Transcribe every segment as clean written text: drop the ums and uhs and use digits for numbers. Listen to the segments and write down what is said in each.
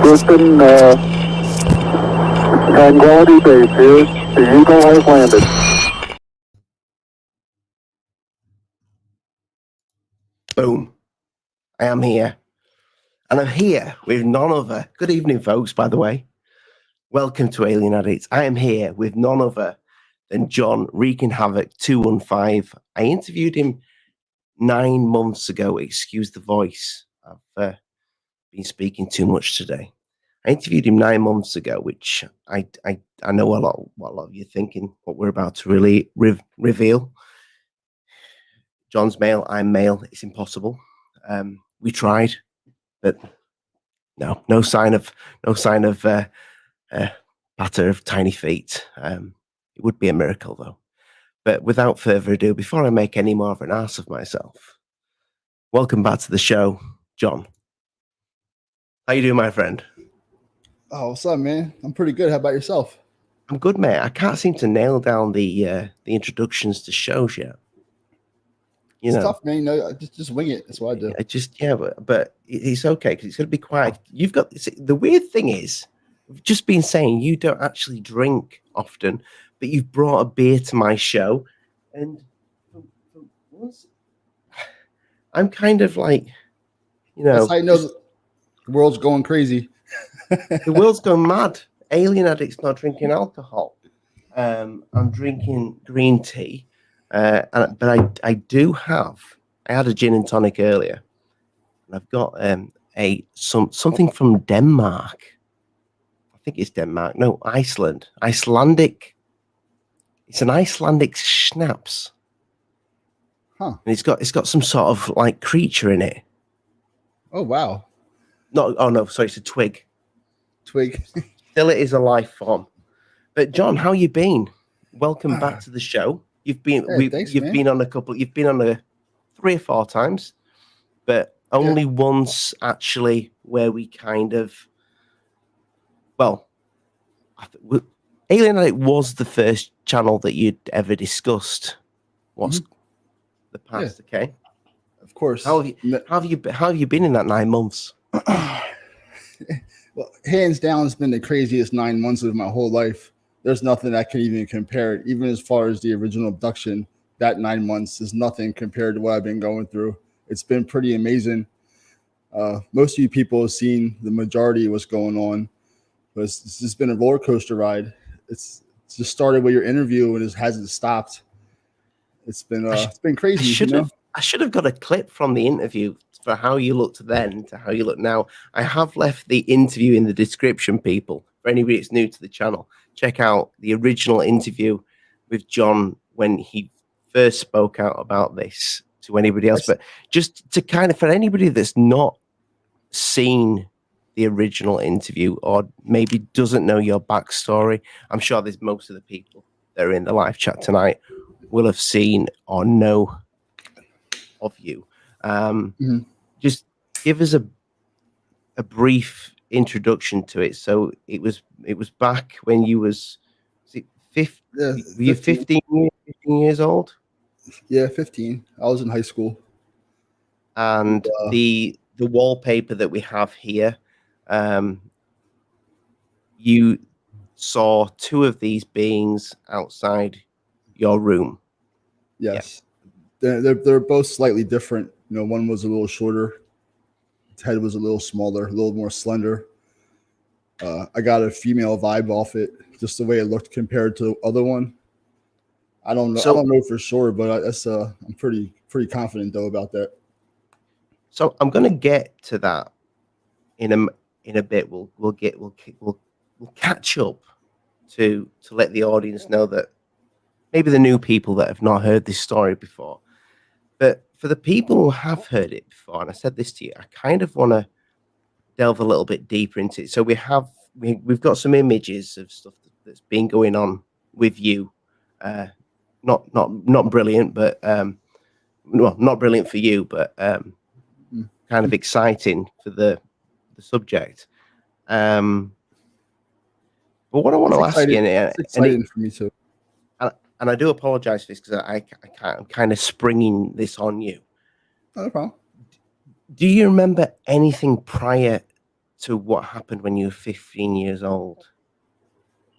Houston, Tranquility Base here. The Eagle has landed. Boom. I am here. And I'm here with none other. Good evening, folks, by the way. Welcome to Alien Addicts. I am here with none other than John RicanHavoc215. I interviewed him 9 months ago. Excuse the voice. I've been speaking too much today. I interviewed him 9 months ago, which I know what a lot of you are thinking, what we're about to really reveal. John's male, I'm male. It's impossible. We tried, but no sign of patter of tiny feet. It would be a miracle, though. But without further ado, before I make any more of an ass of myself, welcome back to the show, John. How you doing, my friend? Oh, what's up, man? I'm pretty good. How about yourself? I'm good, mate. I can't seem to nail down the introductions to shows yet. It's tough, man. You know, just wing it. That's what I do. But it's okay because it's going to be quiet. You've got the weird thing is, I've just been saying you don't actually drink often, but you've brought a beer to my show, and I'm kind of like, That's how you know the world's going crazy. The world's going mad. Alien Addicts not drinking alcohol. I'm drinking green tea. But I do have. I had a gin and tonic earlier, and I've got something from Denmark. I think it's Denmark. No, Iceland. Icelandic. It's an Icelandic schnapps. Huh? And it's got some sort of like creature in it. Oh wow. No, sorry, it's a twig. Twig. Still, it is a life form. But John, how you been? Welcome back to the show. You've been been on a couple. You've been on 3 or 4 times, but only once actually where we kind of. Well, Alien Addict was the first channel that you'd ever discussed. What's the past? Yeah. Okay, of course. How have you been in that 9 months? Well, hands down, it's been the craziest 9 months of my whole life. There's nothing that can even compare it. Even as far as the original abduction, that 9 months is nothing compared to what I've been going through. It's been pretty amazing. Most of you people have seen the majority of what's going on, but it's just been a roller coaster ride. It's just started with your interview and it hasn't stopped. It's been crazy. I should have got a clip from the interview for how you looked then to how you look now. I have left the interview in the description, people. For anybody that's new to the channel, check out the original interview with John when he first spoke out about this to anybody else. But just to kind of, for anybody that's not seen the original interview or maybe doesn't know your backstory, I'm sure there's most of the people that are in the live chat tonight will have seen or know of you. Just give us a brief introduction to it. So it was back when you was it 15, were you 15 years old? Yeah, 15. I was in high school. And the wallpaper that we have here, you saw 2 of these beings outside your room. Yes. Yeah. They're both slightly different. One was a little shorter. Its head was a little smaller, a little more slender. I got a female vibe off it, just the way it looked compared to the other one. I don't know. I don't know for sure, but I'm pretty confident though about that. So I'm gonna get to that in a bit. We'll catch up to let the audience know that maybe the new people that have not heard this story before. But for the people who have heard it before, and I said this to you, I kind of want to delve a little bit deeper into it. So we've got some images of stuff that's been going on with you. Not brilliant, but not brilliant for you, but kind of exciting for the subject. But what I want to ask you, it's exciting for me too. And I do apologize for this because I'm kind of springing this on you. No problem. Do you remember anything prior to what happened when you were 15 years old.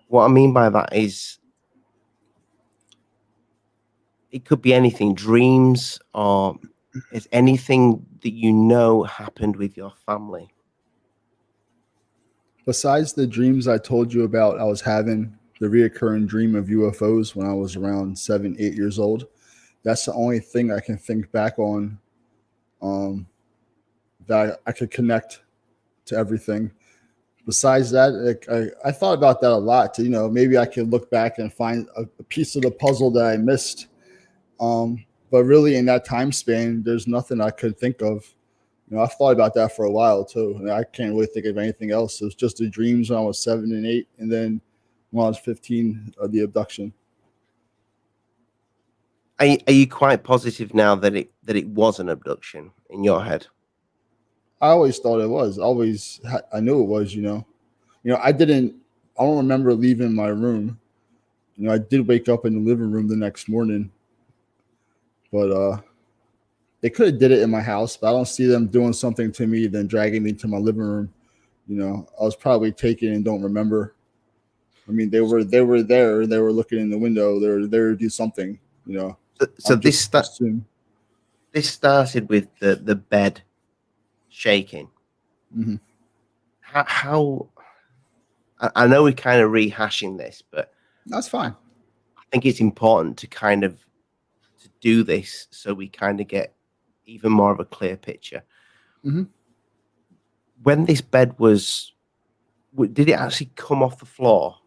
What I mean by that is it could be anything, dreams, or is anything that you know happened with your family. Besides the dreams I told you about, I was having the reoccurring dream of UFOs when I was around 7, 8 years old. That's the only thing I can think back on um, that I could connect to everything. Besides that, like, I thought about that a lot. Maybe I could look back and find a piece of the puzzle that I missed. But really, in that time span, there's nothing I could think of. I've thought about that for a while too. And I can't really think of anything else. It was just the dreams when I was 7 and 8, and then when I was 15, the abduction. Are you quite positive now that it was an abduction in your head? I always thought it was. I knew it was. I don't remember leaving my room. I did wake up in the living room the next morning, but they could have did it in my house, but I don't see them doing something to me then dragging me to my living room. I was probably taken and don't remember. I mean, they were there. They were looking in the window. They were there to do something. So this started with the bed shaking. Mm-hmm. How I know we're kind of rehashing this, but That's fine. I think it's important to do this so we kind of get even more of a clear picture. Mm-hmm. When this bed did it actually come off the floor?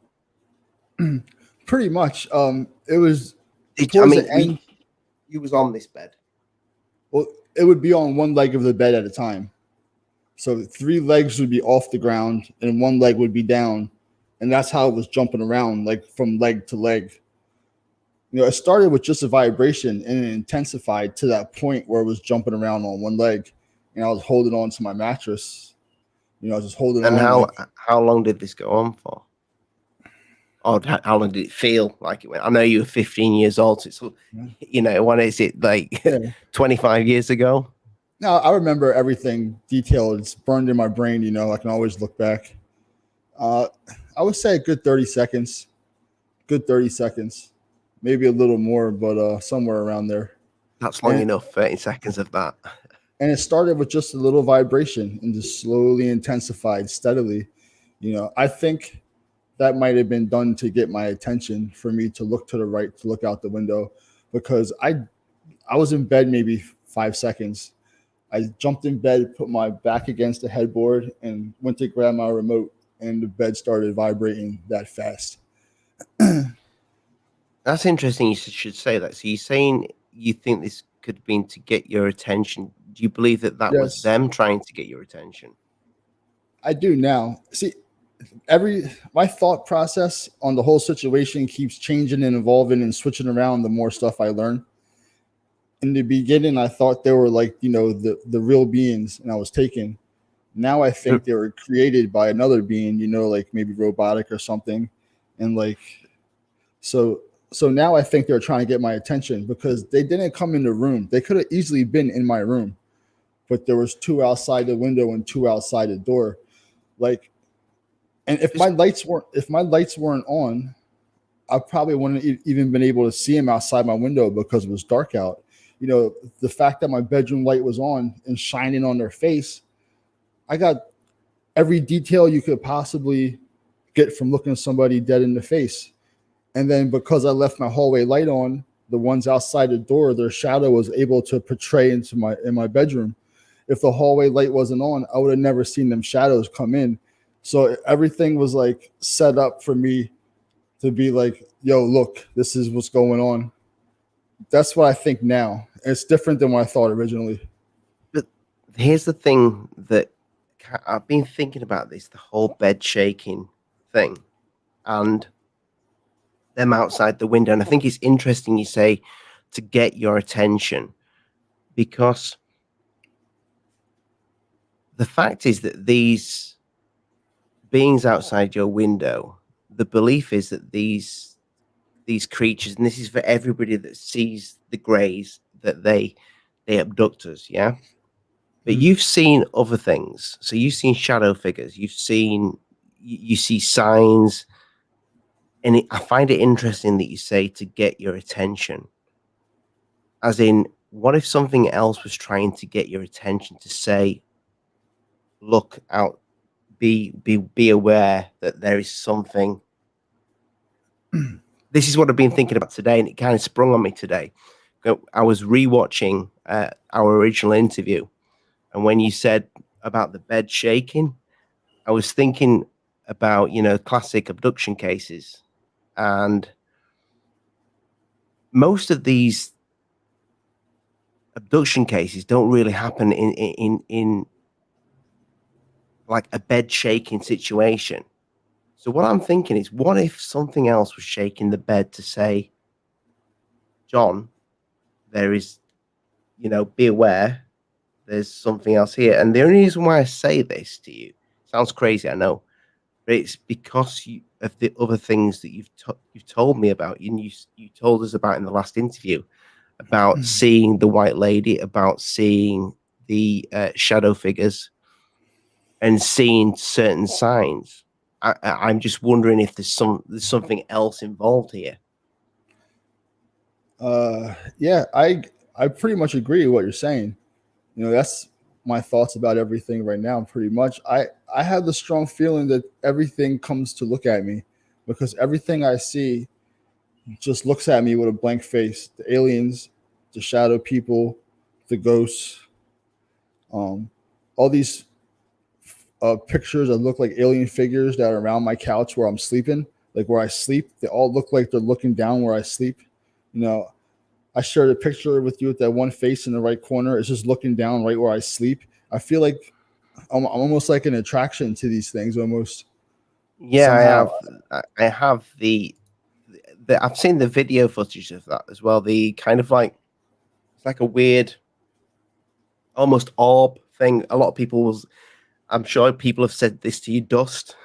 Pretty much. It was. You was on this bed. Well, it would be on one leg of the bed at a time. So 3 legs would be off the ground and 1 leg would be down. And that's how it was jumping around, like from leg to leg. It started with just a vibration and it intensified to that point where it was jumping around on 1 leg. And I was holding on to my mattress. I was just holding on. And how long did this go on for? Or how long did it feel like it went? I know you were 15 years old. So it's, when is it, like 25 years ago? No, I remember everything detailed. It's burned in my brain. I can always look back. I would say a good 30 seconds. Good 30 seconds. Maybe a little more, but somewhere around there. That's long enough, 30 seconds of that. And it started with just a little vibration and just slowly intensified steadily. I think that might have been done to get my attention for me to look to the right, to look out the window, because I was in bed maybe 5 seconds. I jumped in bed, put my back against the headboard, and went to grab my remote, and the bed started vibrating that fast. That's interesting. You should say that. So you're saying you think this could have been to get your attention. Do you believe that Yes. was them trying to get your attention? I do now. See, my thought process on the whole situation keeps changing and evolving and switching around the more stuff I learn. In the beginning, I thought they were like, the real beings, and I was taken. Now I think they were created by another being, like maybe robotic or something. And like, so now I think they're trying to get my attention because they didn't come in the room. They could have easily been in my room, but there was 2 outside the window and 2 outside the door. Like, and if my lights weren't on, I probably wouldn't even been able to see them outside my window because it was dark out. The fact that my bedroom light was on and shining on their face, I got every detail you could possibly get from looking somebody dead in the face. And then because I left my hallway light on, the ones outside the door, their shadow was able to portray in my bedroom. If the hallway light wasn't on, I would have never seen them shadows come in. So everything was like set up for me to be like, yo, look, this is what's going on. That's what I think now. It's different than what I thought originally. But here's the thing that I've been thinking about this, the whole bed shaking thing and them outside the window. And I think it's interesting you say to get your attention, because the fact is that these beings outside your window, the belief is that these creatures, and this is for everybody that sees the greys, that they abduct us, yeah? but you've seen other things. So you've seen shadow figures. You see signs, and I find it interesting that you say to get your attention. As in, what if something else was trying to get your attention to say, look out, be aware that there is something. This is what I've been thinking about today, and it kind of sprung on me today. I was rewatching our original interview, and when you said about the bed shaking, I was thinking about, classic abduction cases, and most of these abduction cases don't really happen in like a bed shaking situation. So what I'm thinking is, what if something else was shaking the bed to say, John, there is, be aware, there's something else here. And the only reason why I say this to you sounds crazy, I know, but it's because of the other things that you've told me about. You told us about in the last interview about seeing the white lady, about seeing the shadow figures, and seeing certain signs. I'm just wondering if there's something else involved here. Yeah, I pretty much agree with what you're saying. That's my thoughts about everything right now. Pretty much, I have the strong feeling that everything comes to look at me, because everything I see just looks at me with a blank face. The aliens, the shadow people, the ghosts, all these pictures that look like alien figures that are around my couch where I'm sleeping, like where I sleep. They all look like they're looking down where I sleep. I shared a picture with you with that one face in the right corner. It's just looking down right where I sleep. I feel like I'm almost like an attraction to these things almost. Yeah, somehow. I have I've seen the video footage of that as well. The kind of like, it's like a weird, almost orb thing. A lot of people I'm sure people have said this to you, Dust.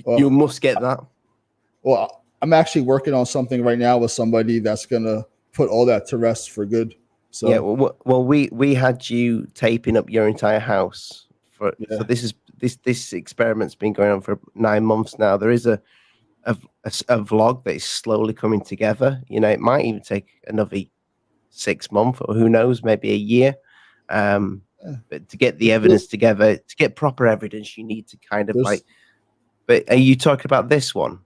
You must get that. Well, I'm actually working on something right now with somebody that's gonna put all that to rest for good. So yeah, well, we had you taping up your entire house for. Yeah. So this experiment's been going on for 9 months now. There is a vlog that is slowly coming together. It might even take another 6 months, or who knows, maybe a year. But to get the evidence together, to get proper evidence, you need to kind of like. But are you talking about this one?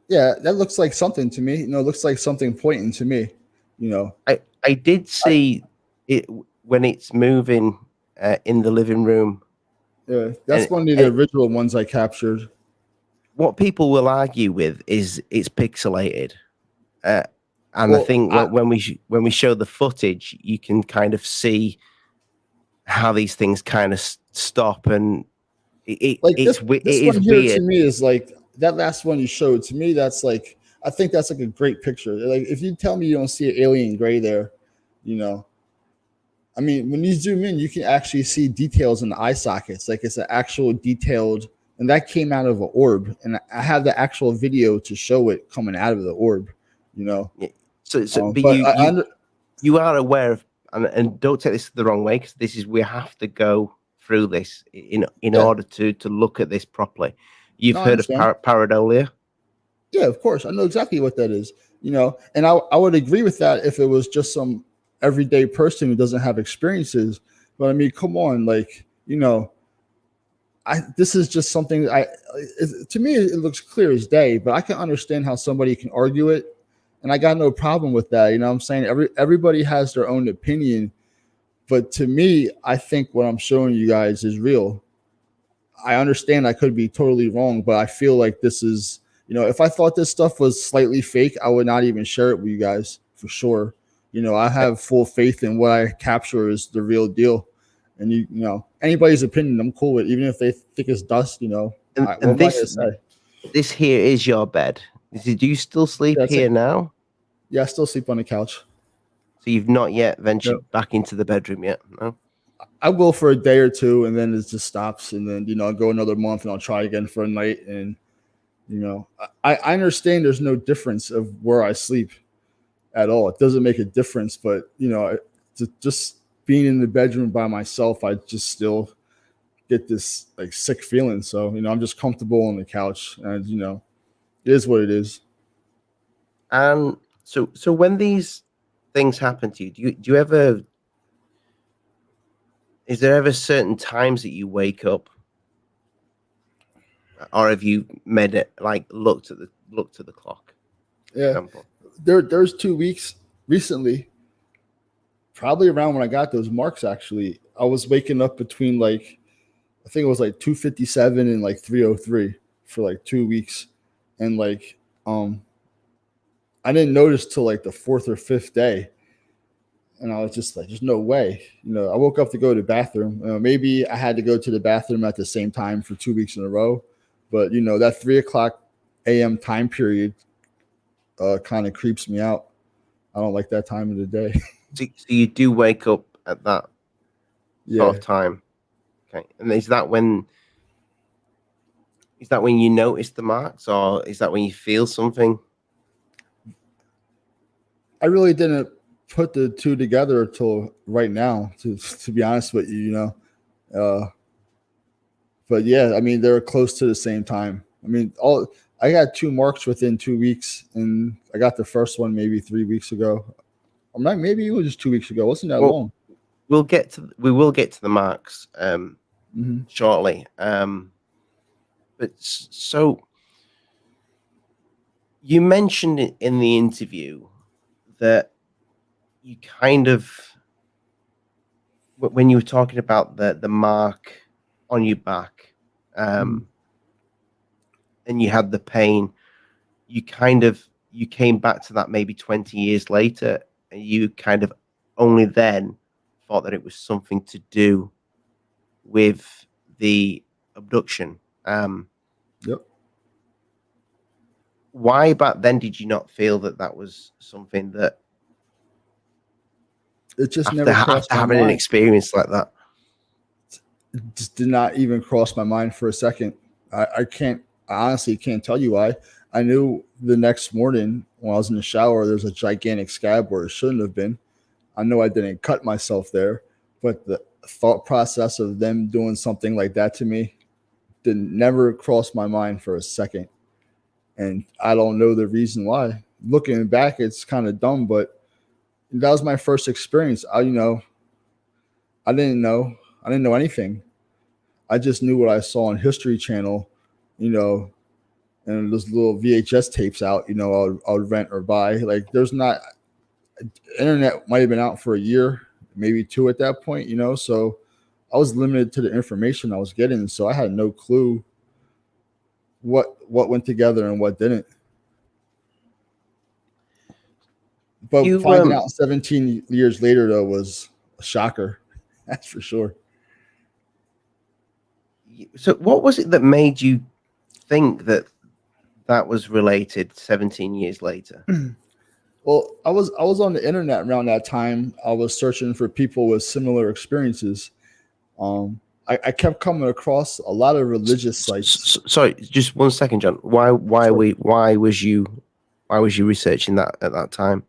Yeah, that looks like something to me. It looks like something pointing to me. I did see it when it's moving in the living room. Yeah, that's one of the original ones I captured. What people will argue with is it's pixelated, and I think when we show the footage, you can kind of see how these things kind of stop, and it is one here weird. to me is like that last one you showed to me. That's like, I think that's like a great picture. Like if you tell me you don't see an alien gray there, I mean, when you zoom in, you can actually see details in the eye sockets. Like it's an actual detailed, and that came out of an orb. And I have the actual video to show it coming out of the orb. But you are aware of, and don't take this the wrong way, because we have to go through this in order to look at this properly. You've heard of pareidolia? Yeah, of course. I know exactly what that is. And I would agree with that if it was just some everyday person who doesn't have experiences. But I mean, come on, like, this is just something to me, it looks clear as day, but I can understand how somebody can argue it. And I got no problem with that. I'm saying everybody has their own opinion. But to me, I think what I'm showing you guys is real. I understand I could be totally wrong, but I feel like this is, if I thought this stuff was slightly fake, I would not even share it with you guys for sure. I have full faith in what I capture is the real deal. And anybody's opinion I'm cool with, even if they think it's dust. And this here is your bed. Do you still sleep here now? Yeah, I still sleep on the couch. So you've not yet ventured back into the bedroom yet? No. I will for a day or two, and then it just stops. And then I'll go another month, and I'll try again for a night. And I understand there's no difference of where I sleep. at all. It doesn't make a difference, but just being in the bedroom by myself, I just still get this like sick feeling. So, I'm just comfortable on the couch, and it is what it is. And so when these things happen to you, do you ever, is there ever certain times that you wake up, or have you made it like looked at the clock? Yeah, there's 2 weeks recently, probably around when I got those marks. Actually, I was waking up between like, I think it was like 2:57 and like 3:03 for like 2 weeks, and like I didn't notice till like the fourth or fifth day. And I was just like, there's no way. I woke up to go to the bathroom. Maybe I had to go to the bathroom at the same time for 2 weeks in a row. But, that 3:00 a.m. time period kind of creeps me out. I don't like that time of the day. So you do wake up at that sort of time. Okay. And is that when you notice the marks, or is that when you feel something? I really didn't put the two together until right now, to be honest with you, but yeah, I mean, they're close to the same time. I mean, I got 2 marks within 2 weeks, and I got the first one maybe 3 weeks ago. Or maybe it was just 2 weeks ago. It wasn't that long. We will get to the marks shortly. But so you mentioned it in the interview that you kind of, when you were talking about the mark on your back, and you had the pain, you came back to that maybe 20 years later, and you kind of only then thought that it was something to do with the abduction. Yep. Why back then did you not feel that was something that, it just never crossed my having mind. an experience like that? It just did not even cross my mind for a second. I honestly can't tell you why. I knew the next morning when I was in the shower, there's a gigantic scab where it shouldn't have been. I know I didn't cut myself there, but the thought process of them doing something like that to me never crossed my mind for a second. And I don't know the reason why. Looking back, it's kind of dumb, but that was my first experience. I didn't know anything. I just knew what I saw on History Channel, and those little VHS tapes out, I would rent or buy. Like, internet might have been out for a year, maybe 2 at that point, so I was limited to the information I was getting. So I had no clue what went together and what didn't. But finding out 17 years later, though, was a shocker. That's for sure. So what was it that made you think that was related 17 years later? Well, I was on the internet around that time. I was searching for people with similar experiences. I kept coming across a lot of religious sites. Sorry, just 1 second, John. Why was you researching that at that time?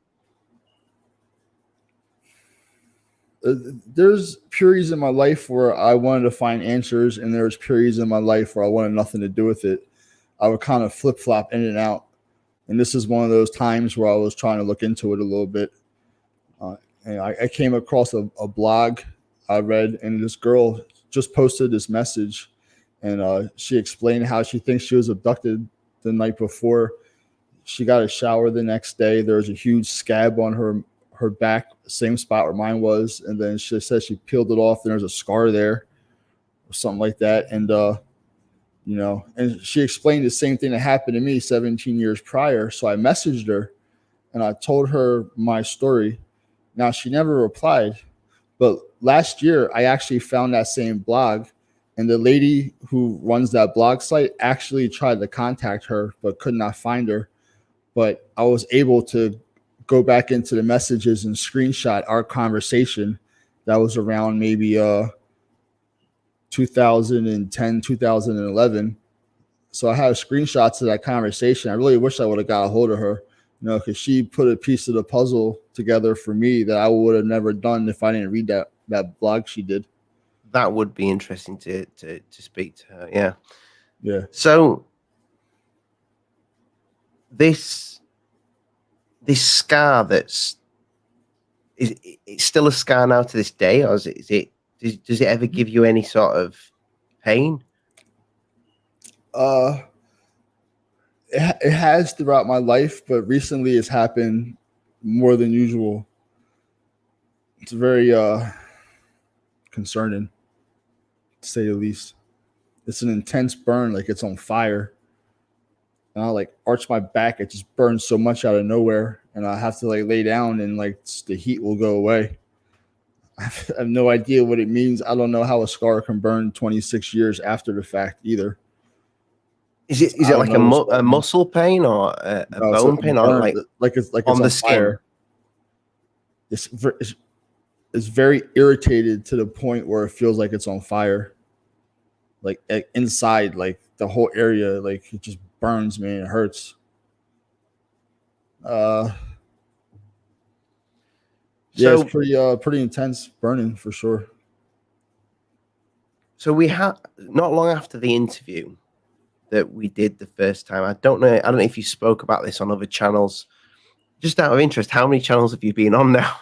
There's periods in my life where I wanted to find answers, and there's periods in my life where I wanted nothing to do with it. I would kind of flip-flop in and out. And this is one of those times where I was trying to look into it a little bit. And I came across a blog I read, and this girl just posted this message, and she explained how she thinks she was abducted the night before. She got a shower the next day. There was a huge scab on her back, same spot where mine was. And then she said she peeled it off, and there's a scar there or something like that. And, and she explained the same thing that happened to me 17 years prior. So I messaged her and I told her my story. Now, she never replied, but last year I actually found that same blog, and the lady who runs that blog site actually tried to contact her, but could not find her. But I was able to go back into the messages and screenshot our conversation. That was around maybe 2010, 2011. So I have screenshots of that conversation. I really wish I would have got a hold of her. You know, because she put a piece of the puzzle together for me that I would have never done if I didn't read that blog she did. That would be interesting to speak to her. Yeah. Yeah. So this scar it's still a scar now to this day, or does it ever give you any sort of pain? It has throughout my life, but recently it's happened more than usual. It's very concerning, to say the least. It's an intense burn, like it's on fire. And I like arch my back, it just burns so much out of nowhere, and I have to like lay down, and like the heat will go away. I have no idea what it means. I don't know how a scar can burn 26 years after the fact either. Is it like a muscle pain or a bone pain, or like it's on the skin? It's very irritated to the point where it feels like it's on fire. Like inside, like the whole area, like it just burns, man. It hurts. Yeah, it's pretty intense burning for sure. So we had not long after the interview that we did the first time. I don't know if you spoke about this on other channels. Just out of interest, how many channels have you been on now?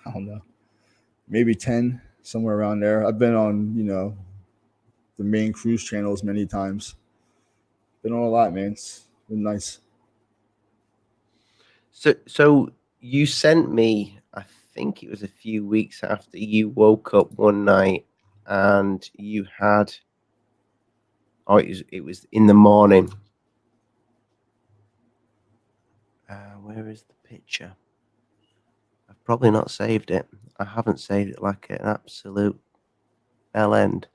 I don't know. Maybe 10, somewhere around there. I've been on, the main cruise channels many times. Been on a lot, man. It's been nice. So you sent me, I think it was a few weeks after you woke up one night and you had, it was in the morning. Where is the picture? I've probably not saved it. I haven't saved it like an absolute hell end.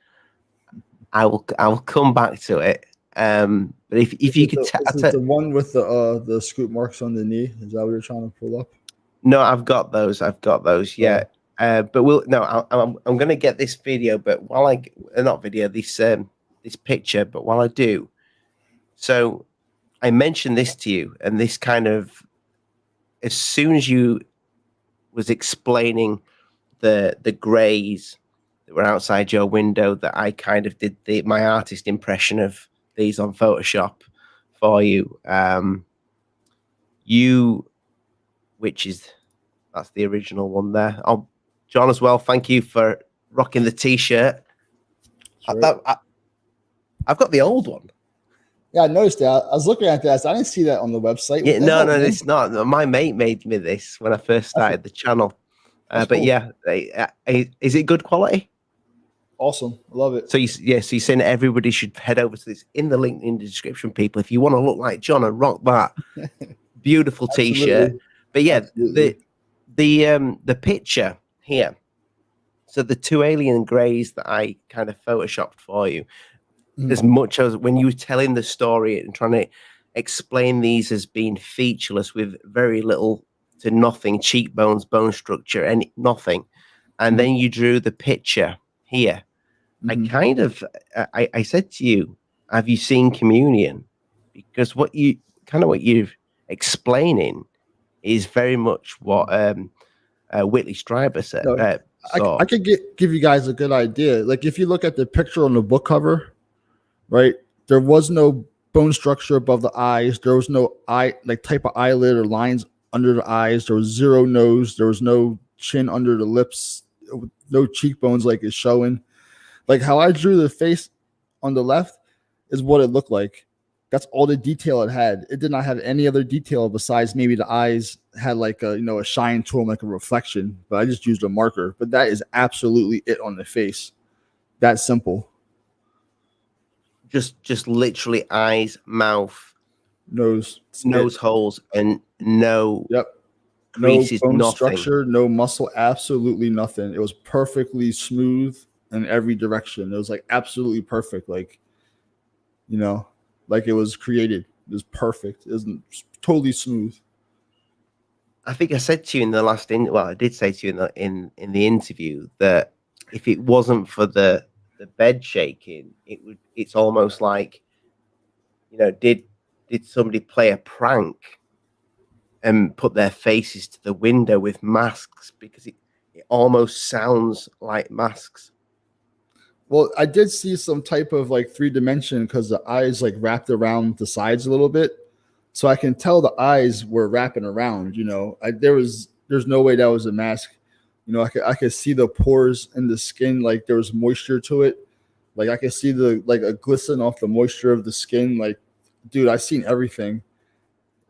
I will come back to it. But if you could, is it the one with the scoop marks on the knee? Is that what you're trying to pull up? No, I've got those. Yeah. But I'm going to get this video. But while this picture. But while I do, so I mentioned this to you, and this kind of, as soon as you was explaining the greys that were outside your window, that I kind of did my artist impression of these on Photoshop for you. That's the original one there. Oh, John as well. Thank you for rocking the T-shirt. Sure. I've got the old one. Yeah, I noticed that. I was looking at that. So I didn't see that on the website. Yeah, no, it's not. My mate made me this when I first started the channel. But cool. Yeah, is it good quality? Awesome. I love it. So you're saying everybody should head over to this in the link in the description, people, if you want to look like John and rock that beautiful T-shirt. But yeah, the picture here. So the two alien greys that I kind of photoshopped for you, as much as when you were telling the story and trying to explain these as being featureless with very little to nothing cheekbones, bone structure, and nothing, and then you drew the picture here. I kind of I said to you, have you seen Communion? Because what you're explaining is very much what Whitley Strieber said. I could give you guys a good idea. Like if you look at the picture on the book cover, right? There was no bone structure above the eyes. There was no type of eyelid or lines under the eyes. There was zero nose. There was no chin under the lips. No cheekbones like it's showing. Like how I drew the face on the left is what it looked like. That's all the detail it had. It did not have any other detail besides maybe the eyes had like a shine to them, like a reflection. But I just used a marker. But that is absolutely it on the face. That simple. Just literally eyes, mouth, nose holes, and no creases, no bone nothing. Structure, no muscle, absolutely nothing. It was perfectly smooth in every direction. It was like absolutely perfect, like like it was created. It was perfect. It was totally smooth. I think I said to you in the last I did say to you in the interview that if it wasn't for the bed shaking, it's almost like did did somebody play a prank and put their faces to the window with masks because it almost sounds like masks? Well, I did see some type of like 3D because the eyes like wrapped around the sides a little bit, so I can tell the eyes were wrapping around. There's no way that was a mask. I could see the pores in the skin, like there was moisture to it. Like I could see a glisten off the moisture of the skin. Like, dude, I seen everything,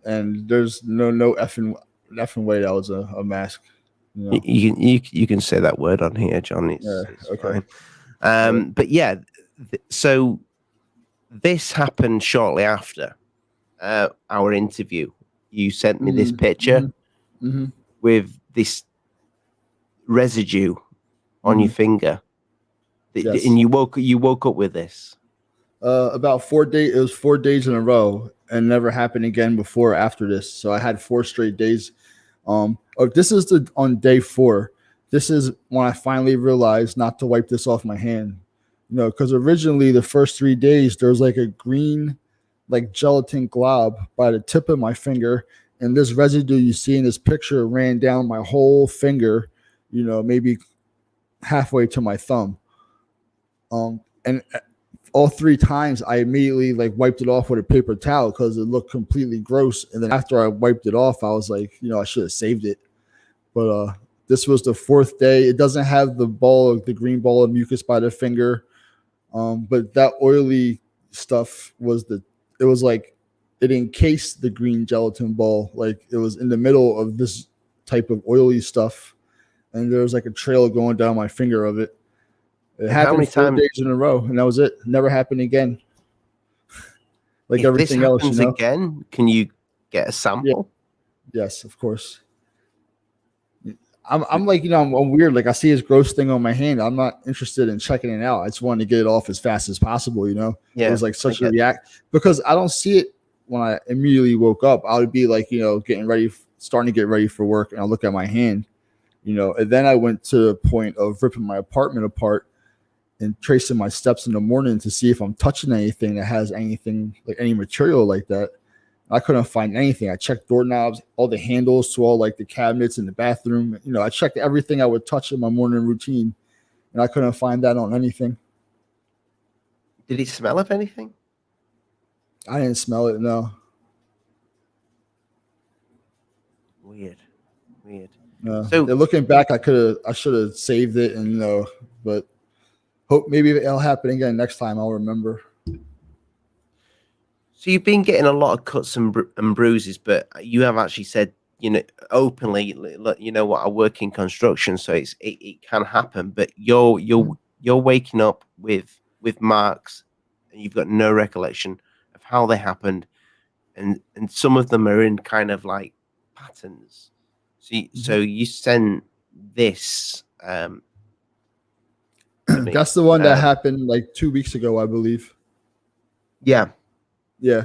and there's no effing way that was a mask. You can say that word on here, John. It's okay. Fine. But yeah, so this happened shortly after our interview. You sent me this picture with this residue on your finger, Yes. and you woke up with this. About 4 days. It was 4 days in a row, and never happened again before or after this. So I had 4 straight days. This is on day 4. This is when I finally realized not to wipe this off my hand. Because originally the first 3 days there was like a green, like gelatin glob by the tip of my finger, and this residue you see in this picture ran down my whole finger, maybe halfway to my thumb. And all 3 times I immediately like wiped it off with a paper towel because it looked completely gross. And then after I wiped it off, I was like, I should have saved it. But this was the 4th day. It doesn't have the green ball of mucus by the finger. But that oily stuff it encased the green gelatin ball. Like it was in the middle of this type of oily stuff. And there was like a trail going down my finger of it. It happened 4 days in a row, and that was it. Never happened again. Like if everything else, again, can you get a sample? Yeah. Yes, of course. I'm like, I'm weird. Like I see this gross thing on my hand. I'm not interested in checking it out. I just wanted to get it off as fast as possible. Yeah, it was like such a react because I don't see it when I immediately woke up. I would be like, starting to get ready for work, and I'll look at my hand, and then I went to the point of ripping my apartment apart and tracing my steps in the morning to see if I'm touching anything that has anything like any material like that. I couldn't find anything. I checked doorknobs, all the handles to all like the cabinets in the bathroom. I checked everything I would touch in my morning routine, and I couldn't find that on anything. Did he smell of anything? I didn't smell it. No. Weird. No. So looking back, I should have saved it, and but hope maybe it'll happen again next time. I'll remember. So you've been getting a lot of cuts and bruises, but you have actually said, openly, what, I work in construction, so it can happen. But you're waking up with marks, and you've got no recollection of how they happened, and some of them are in kind of like patterns. So you sent this. That's the one that happened like 2 weeks ago, I believe. Yeah. Yeah.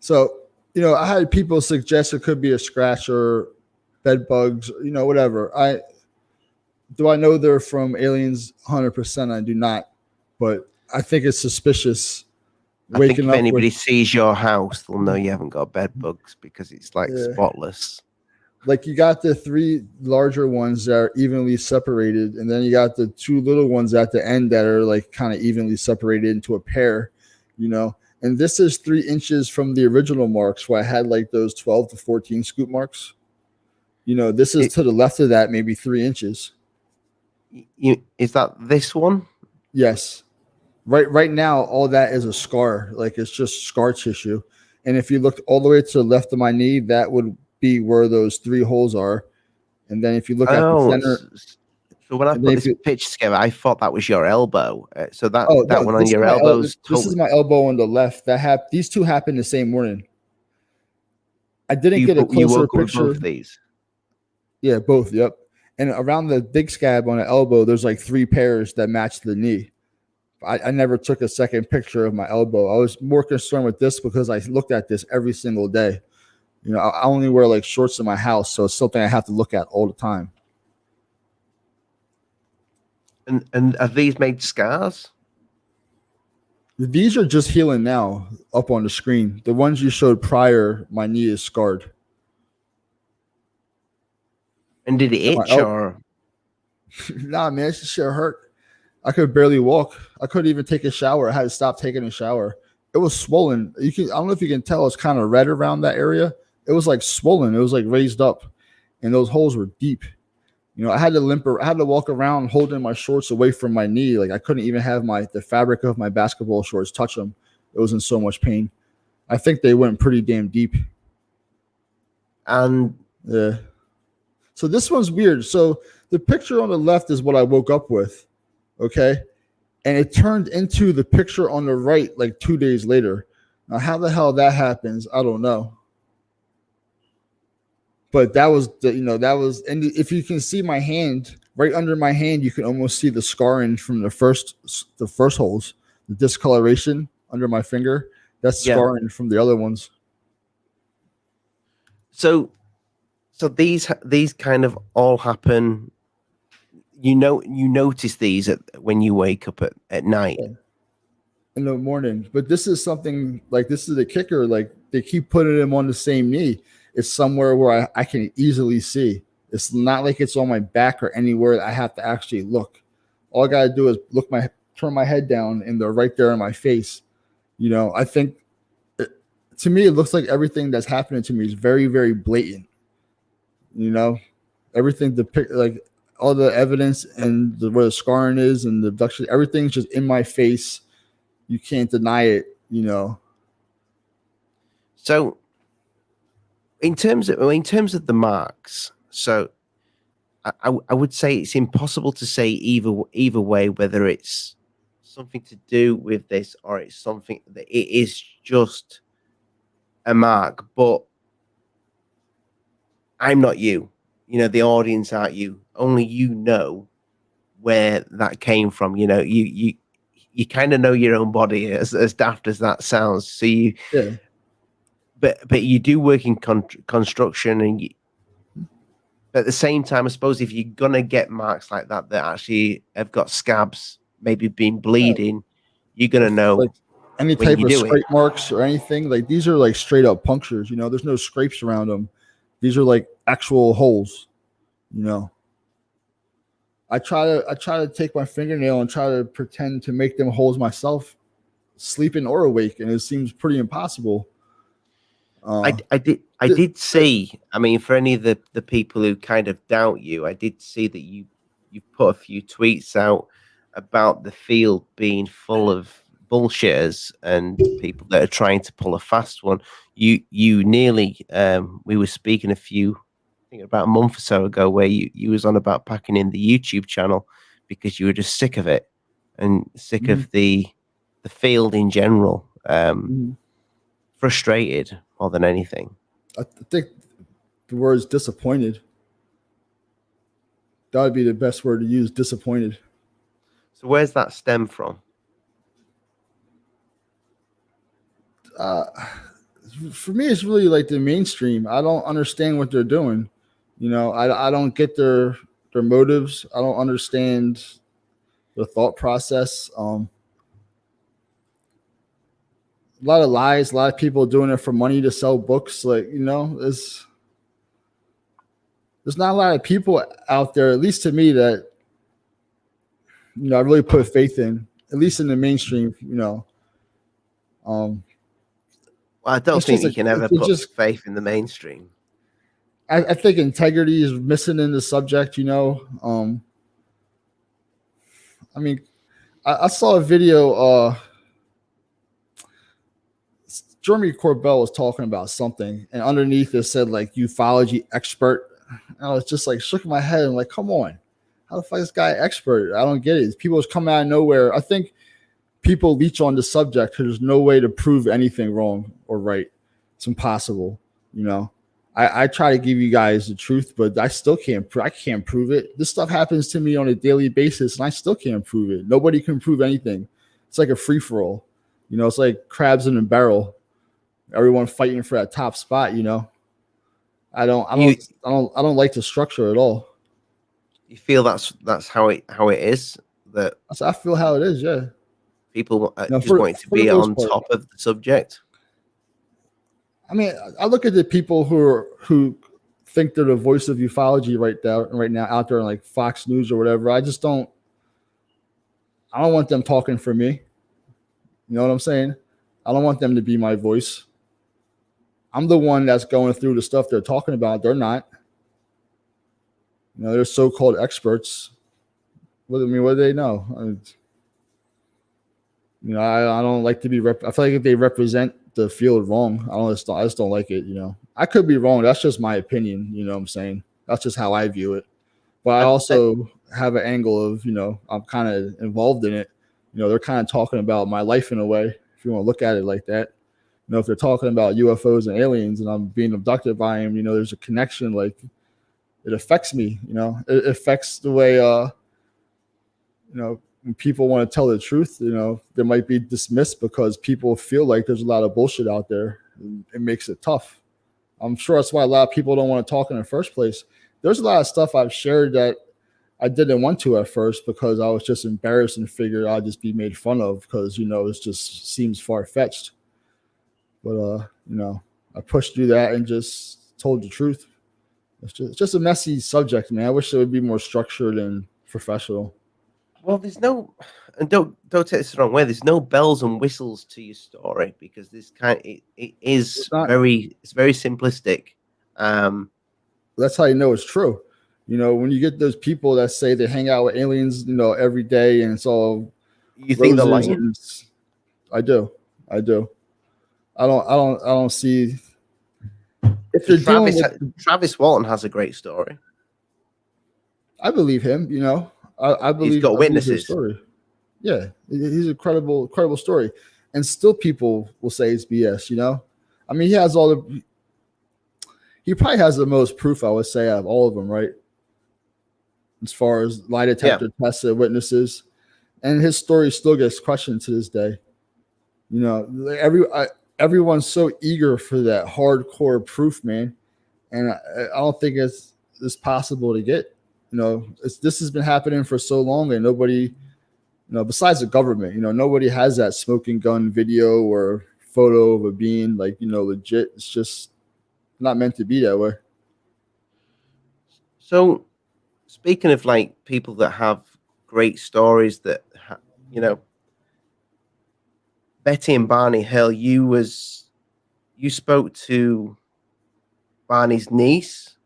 So, I had people suggest it could be a scratch or bed bugs, whatever. Do I know they're from aliens? 100%. I do not. But I think it's suspicious. I think if anybody sees your house, they'll know you haven't got bed bugs because it's like spotless. Like you got the 3 larger ones that are evenly separated, and then you got the 2 little ones at the end that are like kind of evenly separated into a pair, And this is 3 inches from the original marks where I had like those 12 to 14 scoop marks. This is to the left of that, maybe 3 inches. Is that this one? Yes. Right now, all that is a scar. Like it's just scar tissue. And if you looked all the way to the left of my knee, that would be where those 3 holes are. And then if you look at the center. So when I put this picture together, I thought that was your elbow. So that one on your elbow. This is my elbow on the left. These 2 happened the same morning. I didn't get a closer picture. Both these. Yeah, both. Yep. And around the big scab on the elbow, there's like 3 pairs that match the knee. I never took a second picture of my elbow. I was more concerned with this because I looked at this every single day. I only wear like shorts in my house, so it's something I have to look at all the time. And have these made scars? These are just healing now up on the screen. The ones you showed prior, my knee is scarred. And did it itch or? Nah, man, this shit hurt. I could barely walk. I couldn't even take a shower. I had to stop taking a shower. It was swollen. I don't know if you can tell. It's kind of red around that area. It was like swollen. It was like raised up, and those holes were deep. You know, I had to walk around holding my shorts away from my knee. Like I couldn't even have the fabric of my basketball shorts touch them. It was in so much pain. I think they went pretty damn deep. And yeah. So this one's weird. So the picture on the left is what I woke up with. Okay. And it turned into the picture on the right like 2 days later. Now, how the hell that happens, I don't know. But that was, and if you can see my hand, right under my hand, you can almost see the scarring from the first holes, the discoloration under my finger. That's scarring from the other ones. So these kind of all happen. You notice these when you wake up at night. In the morning. But this is something like, this is the kicker. Like they keep putting them on the same knee. It's somewhere where I can easily see. It's not like it's on my back or anywhere that I have to actually look. All I got to do is turn my head down, and they're right there in my face. You know, I think to me, it looks like everything that's happening to me is very, very blatant. You know, everything, like all the evidence and where the scarring is and the abduction, everything's just in my face. You can't deny it, you know. So in terms of the marks, so I would say it's impossible to say either way whether it's something to do with this or it's something that it is just a mark. But I'm not you. You know, the audience aren't you. Only you know where that came from. You know, you kind of know your own body, as daft as that sounds. So you. Yeah. But you do work in construction, and at the same time, I suppose if you're gonna get marks like that actually have got scabs, maybe been bleeding, you're gonna know. Like any type of scrape marks or anything, like these are like straight up punctures. You know, there's no scrapes around them. These are like actual holes. You know, I try to take my fingernail and try to pretend to make them holes myself, sleeping or awake, and it seems pretty impossible. I did see. I mean, for any of the people who kind of doubt you, I did see that you put a few tweets out about the field being full of bullshitters and people that are trying to pull a fast one. You nearly we were speaking I think about a month or so ago, where you was on about packing in the YouTube channel because you were just sick of it and sick of the field in general. Frustrated more than anything. I think the word is disappointed. That would be the best word to use, disappointed. So where's that stem from? For me, it's really like the mainstream. I don't understand what they're doing. You know, I don't get their motives. I don't understand the thought process. A lot of lies, a lot of people doing it for money to sell books. Like, you know, there's not a lot of people out there, at least to me, that, you know, I really put faith in, at least in the mainstream, you know. Well, I don't think you can ever put faith in the mainstream. I think integrity is missing in the subject, you know. I mean, I saw a video, Jeremy Corbell was talking about something, and underneath it said like ufology expert. And I was just like shook my head and like, come on, how the fuck is this guy expert? I don't get it. People just come out of nowhere. I think people leech on the subject because there's no way to prove anything wrong or right. It's impossible, you know. I try to give you guys the truth, but I still can't. I can't prove it. This stuff happens to me on a daily basis, and I still can't prove it. Nobody can prove anything. It's like a free for all, you know. It's like crabs in a barrel. Everyone fighting for that top spot, you know. I don't like the structure at all. You feel that's how it is? That I feel how it is, yeah. People No, just wanting to for the be most on part. top of the subject. I mean, I look at the people who think they're the voice of ufology right now out there on like Fox News or whatever. I don't want them talking for me. You know what I'm saying? I don't want them to be my voice. I'm the one that's going through the stuff they're talking about. They're not. You know, they're so-called experts. What do they know? I don't like to be. I feel like if they represent the field wrong, I just don't like it. You know, I could be wrong. That's just my opinion. You know what I'm saying? That's just how I view it. But I also have an angle of, I'm kind of involved in it. They're kind of talking about my life in a way, if you want to look at it like that. If they're talking about UFOs and aliens and I'm being abducted by them, there's a connection. Like, it affects me. It affects the way, when people want to tell the truth, they might be dismissed because people feel like there's a lot of bullshit out there. It makes it tough. I'm sure that's why a lot of people don't want to talk in the first place. There's a lot of stuff I've shared that I didn't want to at first because I was just embarrassed and figured I'd just be made fun of because, it just seems far-fetched. But, I pushed through that and just told the truth. It's just a messy subject, man. I wish it would be more structured and professional. Well, there's no, and don't take this the wrong way. There's no bells and whistles to your story because it is very simplistic. That's how you know it's true. When you get those people that say they hang out with aliens, every day and it's all you think they're lying. I do. I don't see. If you're Travis Walton has a great story. I believe him. I believe he's got witnesses. Story. Yeah, he's a credible story, and still people will say it's BS. I mean, he probably has the most proof, I would say, out of all of them, right? As far as lie detector tests and witnesses, and his story still gets questioned to this day. Everyone's so eager for that hardcore proof, man, and I don't think it's possible to get. This has been happening for so long, and nobody, besides the government, nobody has that smoking gun video or photo of a being like, legit. It's just not meant to be that way. So, speaking of like people that have great stories that, Betty and Barney Hill, you spoke to Barney's niece,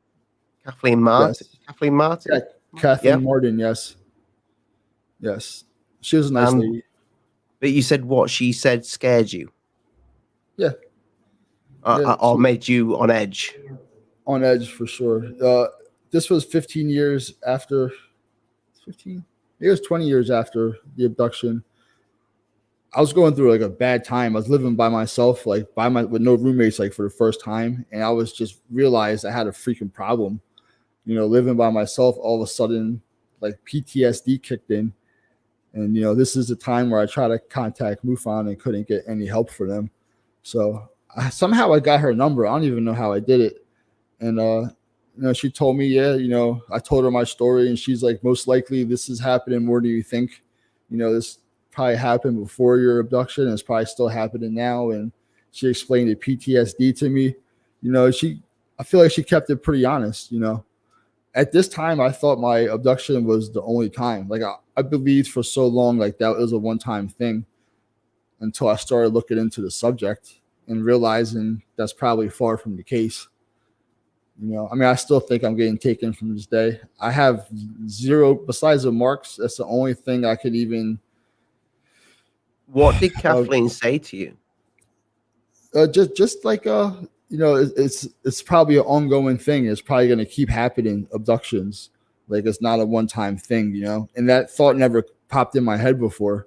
Kathleen Martin. Yes. Kathleen Martin? Yeah, Kathleen Martin, yes. Yes. She was a nice lady. But you said what she said scared you? Yeah. Or made you on edge? On edge, for sure. This was 15 years after. 15? It was 20 years after the abduction. I was going through like a bad time. I was living by myself, like with no roommates, like for the first time. And I was just realized I had a freaking problem. Living by myself, all of a sudden, like PTSD kicked in. And, this is the time where I tried to contact MUFON and couldn't get any help for them. So somehow I got her number. I don't even know how I did it. And, she told me, I told her my story and she's like, most likely this is happening more than you think. This probably happened before your abduction and it's probably still happening now. And she explained the PTSD to me. I feel like she kept it pretty honest. At this time, I thought my abduction was the only time. Like I believed for so long, like that was a one-time thing until I started looking into the subject and realizing that's probably far from the case. I still think I'm getting taken from this day. I have zero, besides the marks. That's the only thing I could even. What did Kathleen say to you? Just like it's probably an ongoing thing. It's probably going to keep happening. Abductions, like it's not a one-time thing, And that thought never popped in my head before,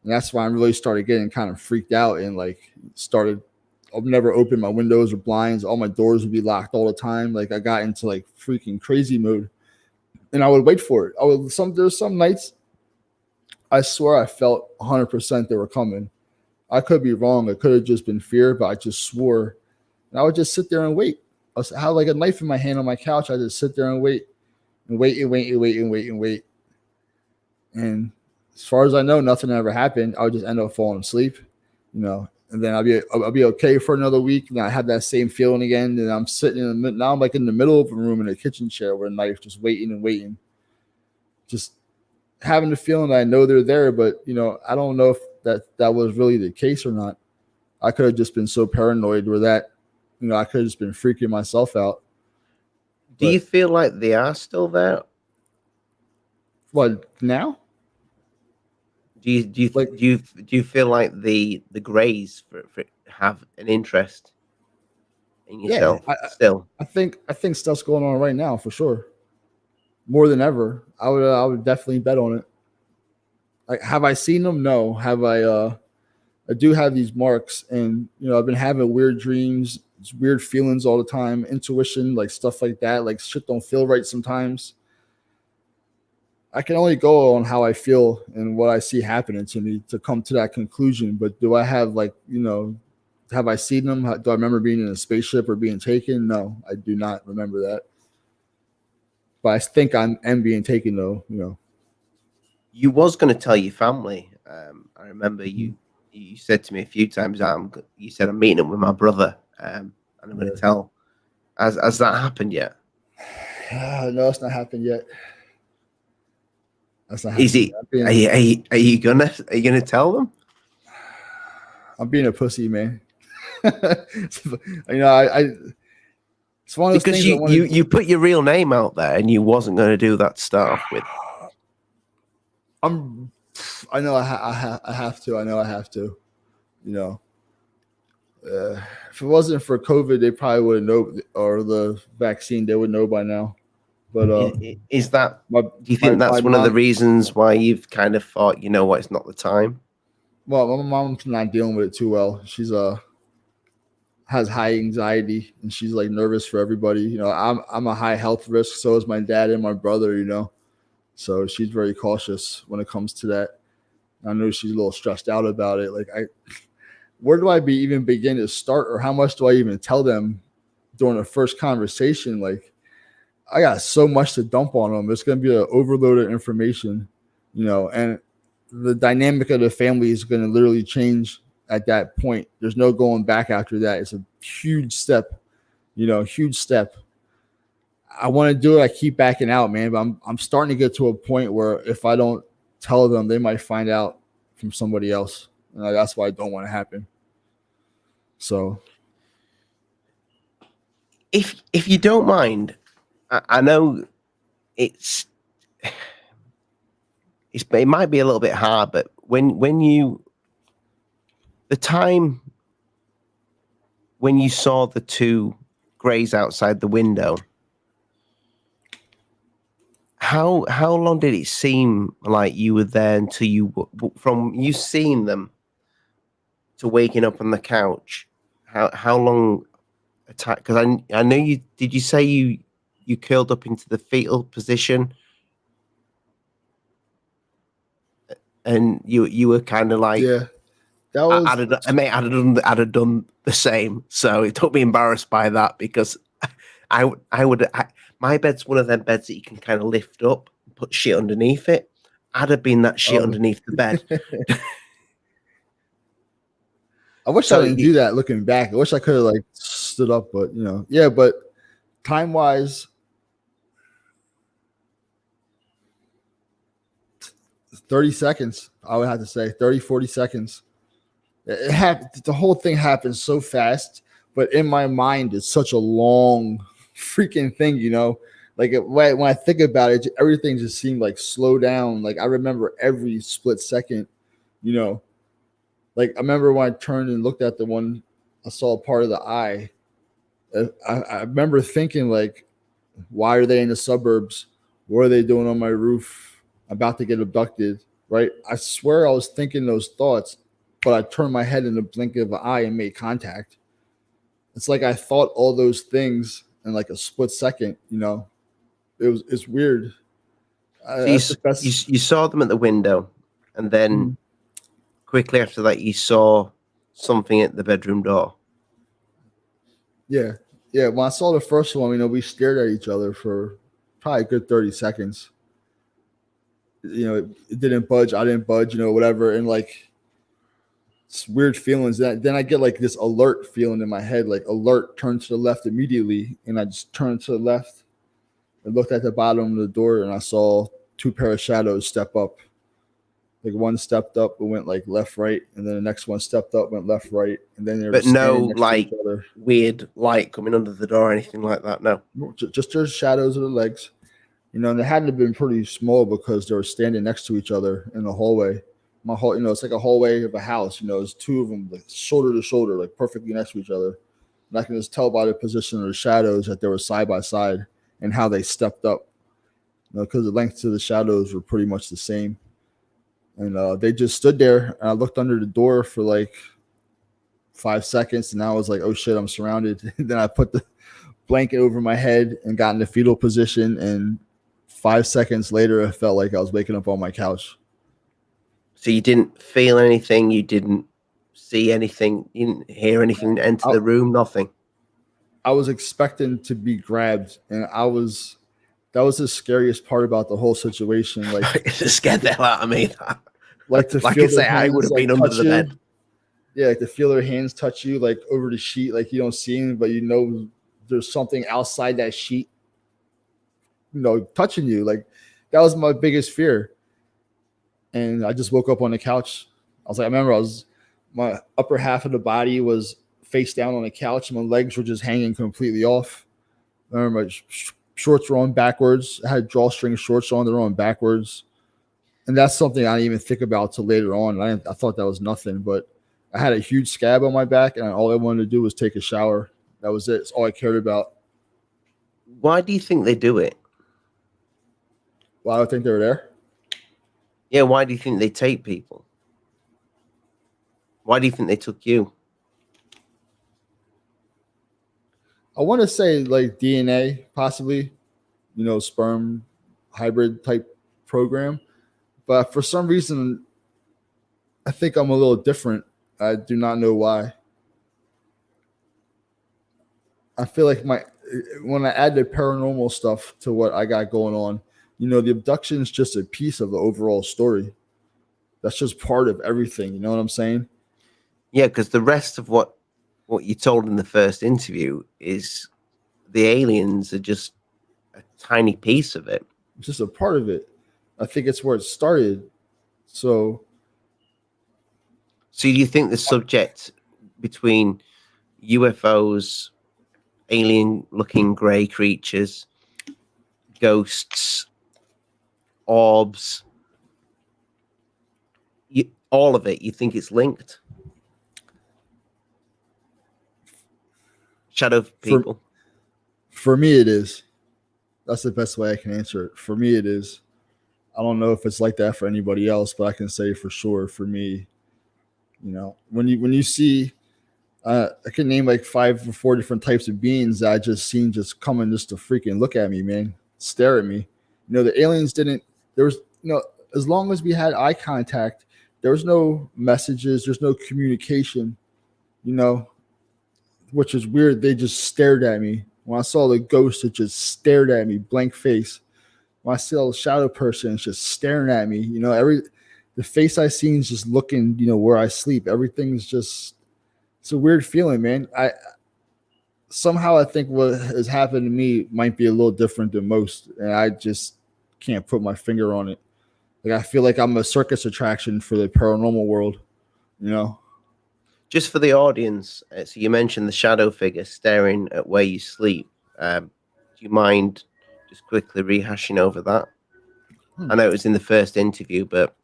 and that's why I really started getting kind of freaked out and like I've never opened my windows or blinds. All my doors would be locked all the time. Like I got into like freaking crazy mode, and I would wait for it. There's some nights I swear I felt 100% they were coming. I could be wrong. It could have just been fear, but I just swore. And I would just sit there and wait. I had like a knife in my hand on my couch. I just sit there and wait. And as far as I know, nothing ever happened. I would just end up falling asleep, and then I'll be okay for another week. And I have that same feeling again. And I'm sitting now I'm like in the middle of a room in a kitchen chair with a knife, just waiting and waiting, just having the feeling that I know they're there, but I don't know if that was really the case or not. I could have just been so paranoid where that, I could have just been freaking myself out. Do you feel like they are still there? What now? Do you feel like the Greys for have an interest in yourself? Yeah, still, I think stuff's going on right now for sure, more than ever. I would definitely bet on it. Like, have I seen them? No. Have I? I do have these marks, and I've been having weird dreams, weird feelings all the time, intuition, like stuff like that. Like shit don't feel right sometimes. I can only go on how I feel and what I see happening to me to come to that conclusion. But do I have have I seen them? Do I remember being in a spaceship or being taken? No, I do not remember that. But I think I am being taken though. You was going to tell your family. I remember you said to me a few times, you said I'm meeting up with my brother, and I'm going to tell. Has that happened yet? No, it's not happened yet. That's not Is it? Are you gonna tell them? I'm being a pussy, man. It's one of those because things you put your real name out there and you wasn't going to do that stuff with. I know I have to. I know I have to. If it wasn't for COVID, they probably would know, or the vaccine, they would know by now. But is that? Do you think that's one of the reasons why you've kind of thought, it's not the time? Well, my mom's not dealing with it too well. She's has high anxiety, and she's like nervous for everybody. I'm a high health risk. So is my dad and my brother. So she's very cautious when it comes to that. I know she's a little stressed out about it. Like, where do I even begin to start, or how much do I even tell them during the first conversation? Like, I got so much to dump on them. It's going to be an overload of information, and the dynamic of the family is going to literally change at that point. There's no going back after that. It's a huge step, huge step. I want to do it. I keep backing out, man, but I'm starting to get to a point where if I don't tell them, they might find out from somebody else. And that's why I don't want to happen. So if you don't mind, I know it might be a little bit hard, but the time when you saw the two Greys outside the window, how long did it seem like you were there until from you seeing them to waking up on the couch? How long attack? Because I know you did. You say you curled up into the fetal position, and you were kind of like, yeah, that was. I'd have done the same. So it took me embarrassed by that, because my bed's one of them beds that you can kind of lift up and put shit underneath it. I'd have been that shit underneath the bed. I wish I didn't do that looking back. I wish I could have stood up, but yeah, but time wise, 30 seconds, I would have to say 30, 40 seconds. The whole thing happened so fast, but in my mind, it's such a long freaking thing, Like when I think about it, everything just seemed like slow down. Like I remember every split second, Like I remember when I turned and looked at the one, I saw a part of the eye. I remember thinking like, why are they in the suburbs? What are they doing on my roof? I'm about to get abducted, right? I swear I was thinking those thoughts, but I turned my head in the blink of an eye and made contact. It's like I thought all those things in like a split second, It's weird. So you saw them at the window, and then quickly after that, you saw something at the bedroom door. Yeah. When I saw the first one, we stared at each other for probably a good 30 seconds. it didn't budge. I didn't budge, whatever. And like, it's weird feelings. Then I get like this alert feeling in my head, like alert, turn to the left immediately. And I just turned to the left and looked at the bottom of the door, and I saw 2 pair of shadows step up. Like one stepped up and went like left, right, and then the next one stepped up, went left, right, and then they were no next like to each other. weird light coming under the door or anything like that. No, just their shadows of the legs, and they had to have been pretty small because they were standing next to each other in the hallway. My whole, it's like a hallway of a house. There's 2 of them like shoulder to shoulder, like perfectly next to each other. And I can just tell by the position of the shadows that they were side by side and how they stepped up. Because the lengths of the shadows were pretty much the same. And they just stood there, and I looked under the door for like 5 seconds, and I was like, oh shit, I'm surrounded. And then I put the blanket over my head and got in the fetal position, and 5 seconds later, I felt like I was waking up on my couch. So you didn't feel anything, you didn't see anything, you didn't hear anything enter the room, nothing? I was expecting to be grabbed, and that was the scariest part about the whole situation. Like, it scared the hell out of me. Like to like feel I say, I would have been under the bed. Yeah, like to feel their hands touch you, like over the sheet, like you don't see them, but there's something outside that sheet, touching you. Like that was my biggest fear. And I just woke up on the couch. I remember my upper half of the body was face down on the couch, and my legs were just hanging completely off. I remember my shorts were on backwards. I had drawstring shorts on, they were on backwards. And that's something I didn't even think about till later on. I thought that was nothing, but I had a huge scab on my back, and all I wanted to do was take a shower. That was it. It's all I cared about. Why do you think they do it? Why do I think they were there? Yeah, why do you think they take people? Why do you think they took you? I want to say like DNA, possibly, sperm hybrid type program. But for some reason, I think I'm a little different. I do not know why. I feel like when I add the paranormal stuff to what I got going on, the abduction is just a piece of the overall story. That's just part of everything. You know what I'm saying? Yeah, because the rest of what you told in the first interview is the aliens are just a tiny piece of it. It's just a part of it. I think it's where it started. So do you think the subject between UFOs, alien-looking grey creatures, ghosts, orbs, all of it, you think it's linked? Shadow people? For me, it is. That's the best way I can answer it. For me, it is. I don't know if it's like that for anybody else, but I can say for sure for me, when you see, I can name like 5 or 4 different types of beings that I just seen just coming just to freaking look at me, man, stare at me. The aliens didn't, there was, as long as we had eye contact, there was no messages, there's no communication, which is weird. They just stared at me. When I saw the ghost, it just stared at me, blank face. When I saw the shadow person, it's just staring at me. The face I seen is just looking, where I sleep. Everything's just, it's a weird feeling, man. I think what has happened to me might be a little different than most, and I just can't put my finger on it. Like I feel like I'm a circus attraction for the paranormal world, Just for the audience, so you mentioned the shadow figure staring at where you sleep. Do you mind just quickly rehashing over that? I know it was in the first interview, but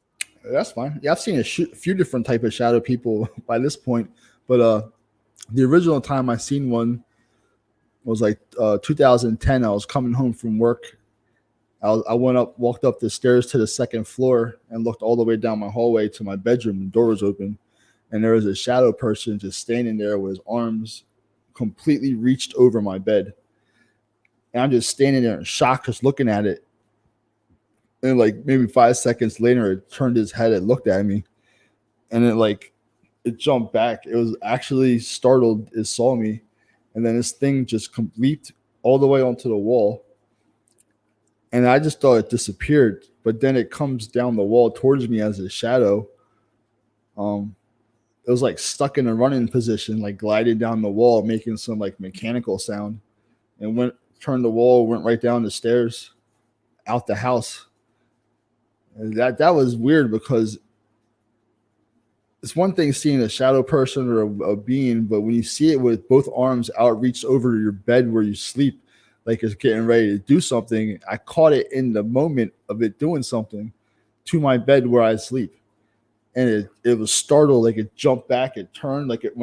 that's fine. Yeah, I've seen a few different type of shadow people by this point, but the original time I seen one was like 2010. I was coming home from work. I walked up the stairs to the 2nd floor and looked all the way down my hallway to my bedroom. The door was open, and there was a shadow person just standing there with his arms completely reached over my bed. And I'm just standing there in shock, just looking at it. And like maybe 5 seconds later, it turned his head and looked at me. And it jumped back. It was actually startled. It saw me. And then this thing just leaped all the way onto the wall. and I just thought it disappeared. But then it comes down the wall towards me as a shadow. It was like stuck in a running position, like glided down the wall, making some like mechanical sound, and turned the wall, went right down the stairs, out the house. And that was weird because it's one thing seeing a shadow person or a being, but when you see it with both arms outreached over your bed where you sleep, like it's getting ready to do something, I caught it in the moment of it doing something to my bed where I sleep. And it was startled, like it jumped back, it turned, like it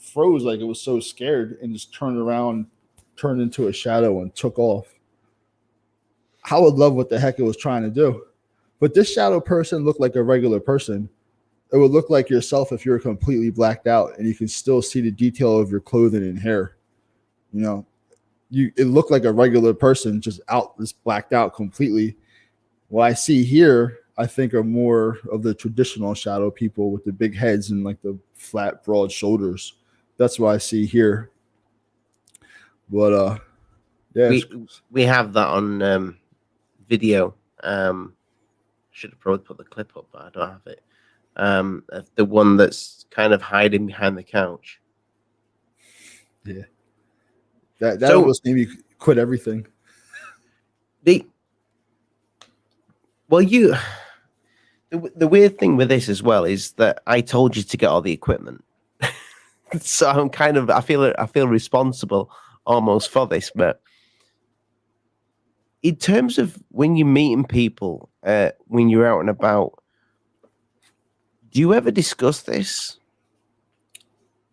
froze, like it was so scared, and just turned around, turned into a shadow and took off. I would love what the heck it was trying to do. But this shadow person looked like a regular person. It would look like yourself if you're completely blacked out and you can still see the detail of your clothing and hair. You know, it looked like a regular person just blacked out completely. What I see here, I think, are more of the traditional shadow people with the big heads and like the flat, broad shoulders. That's what I see here. But yeah, we have that on video. Should have probably put the clip up, but I don't have it. The one that's kind of hiding behind the couch. Yeah, that almost made me quit everything. The weird thing with this as well is that I told you to get all the equipment, so I'm kind of I feel responsible almost for this. But in terms of when you're meeting people, when you're out and about, do you ever discuss this,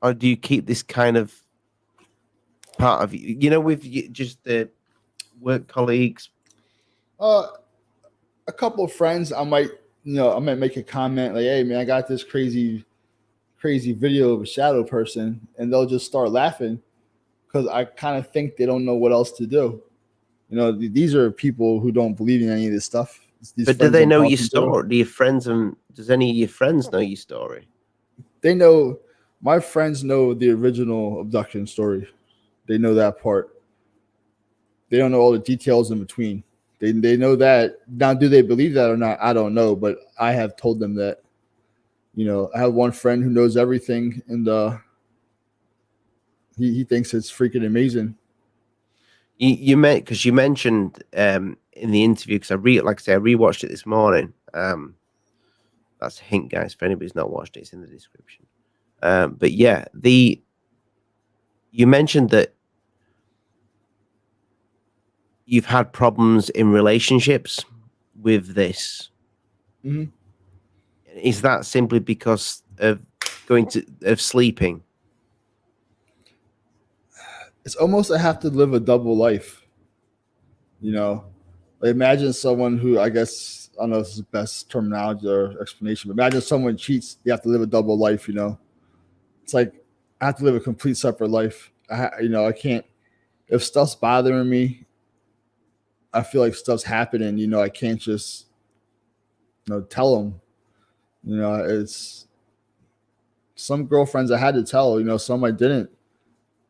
or do you keep this kind of part of you know, with just the work colleagues? A couple of friends, I might make a comment like, "Hey, man, I got this crazy video of a shadow person," and they'll just start laughing because I kind of think they don't know what else to do. You know, these are people who don't believe in any of this stuff. But do they know your story? Do your friends does any of your friends know your story? They know. My friends know the original abduction story. They know that part. They don't know all the details in between. They know that. Now, do they believe that or not? I don't know, but I have told them that. You know, I have one friend who knows everything, and he thinks it's freaking amazing. You mentioned in the interview, because I rewatched it this morning. That's a hint, guys, for anybody who's not watched it, it's in the description. But yeah, you mentioned that you've had problems in relationships with this. Mm-hmm. Is that simply because of sleeping? It's almost I have to live a double life. You know, like imagine someone who, I guess, I don't know if this is the best terminology or explanation, but imagine someone cheats. You have to live a double life. You know, it's like I have to live a complete separate life. I can't. If stuff's bothering me, I feel like stuff's happening. You know, I can't just tell them. You know, it's some girlfriends I had to tell. You know, some I didn't.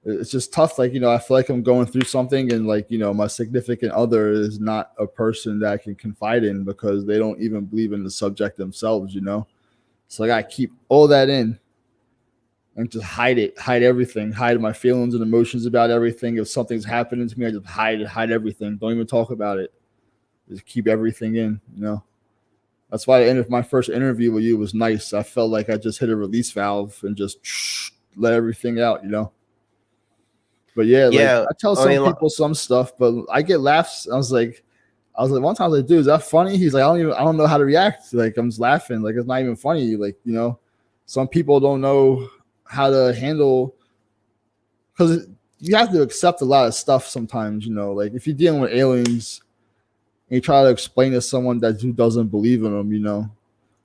It's just tough. Like, I feel like I'm going through something, and like, my significant other is not a person that I can confide in because they don't even believe in the subject themselves, So I gotta keep all that in and just hide everything, hide my feelings and emotions about everything. If something's happening to me, I just hide everything. Don't even talk about it. Just keep everything in, That's why the end of my first interview with you was nice. I felt like I just hit a release valve and just let everything out, But yeah, I tell some people some stuff, but I get laughs. I was like, one time I was like, dude, is that funny? He's like, I don't know how to react. Like, I'm just laughing. Like, it's not even funny. Like, some people don't know how to handle, because you have to accept a lot of stuff sometimes, like if you're dealing with aliens and you try to explain to someone who doesn't believe in them,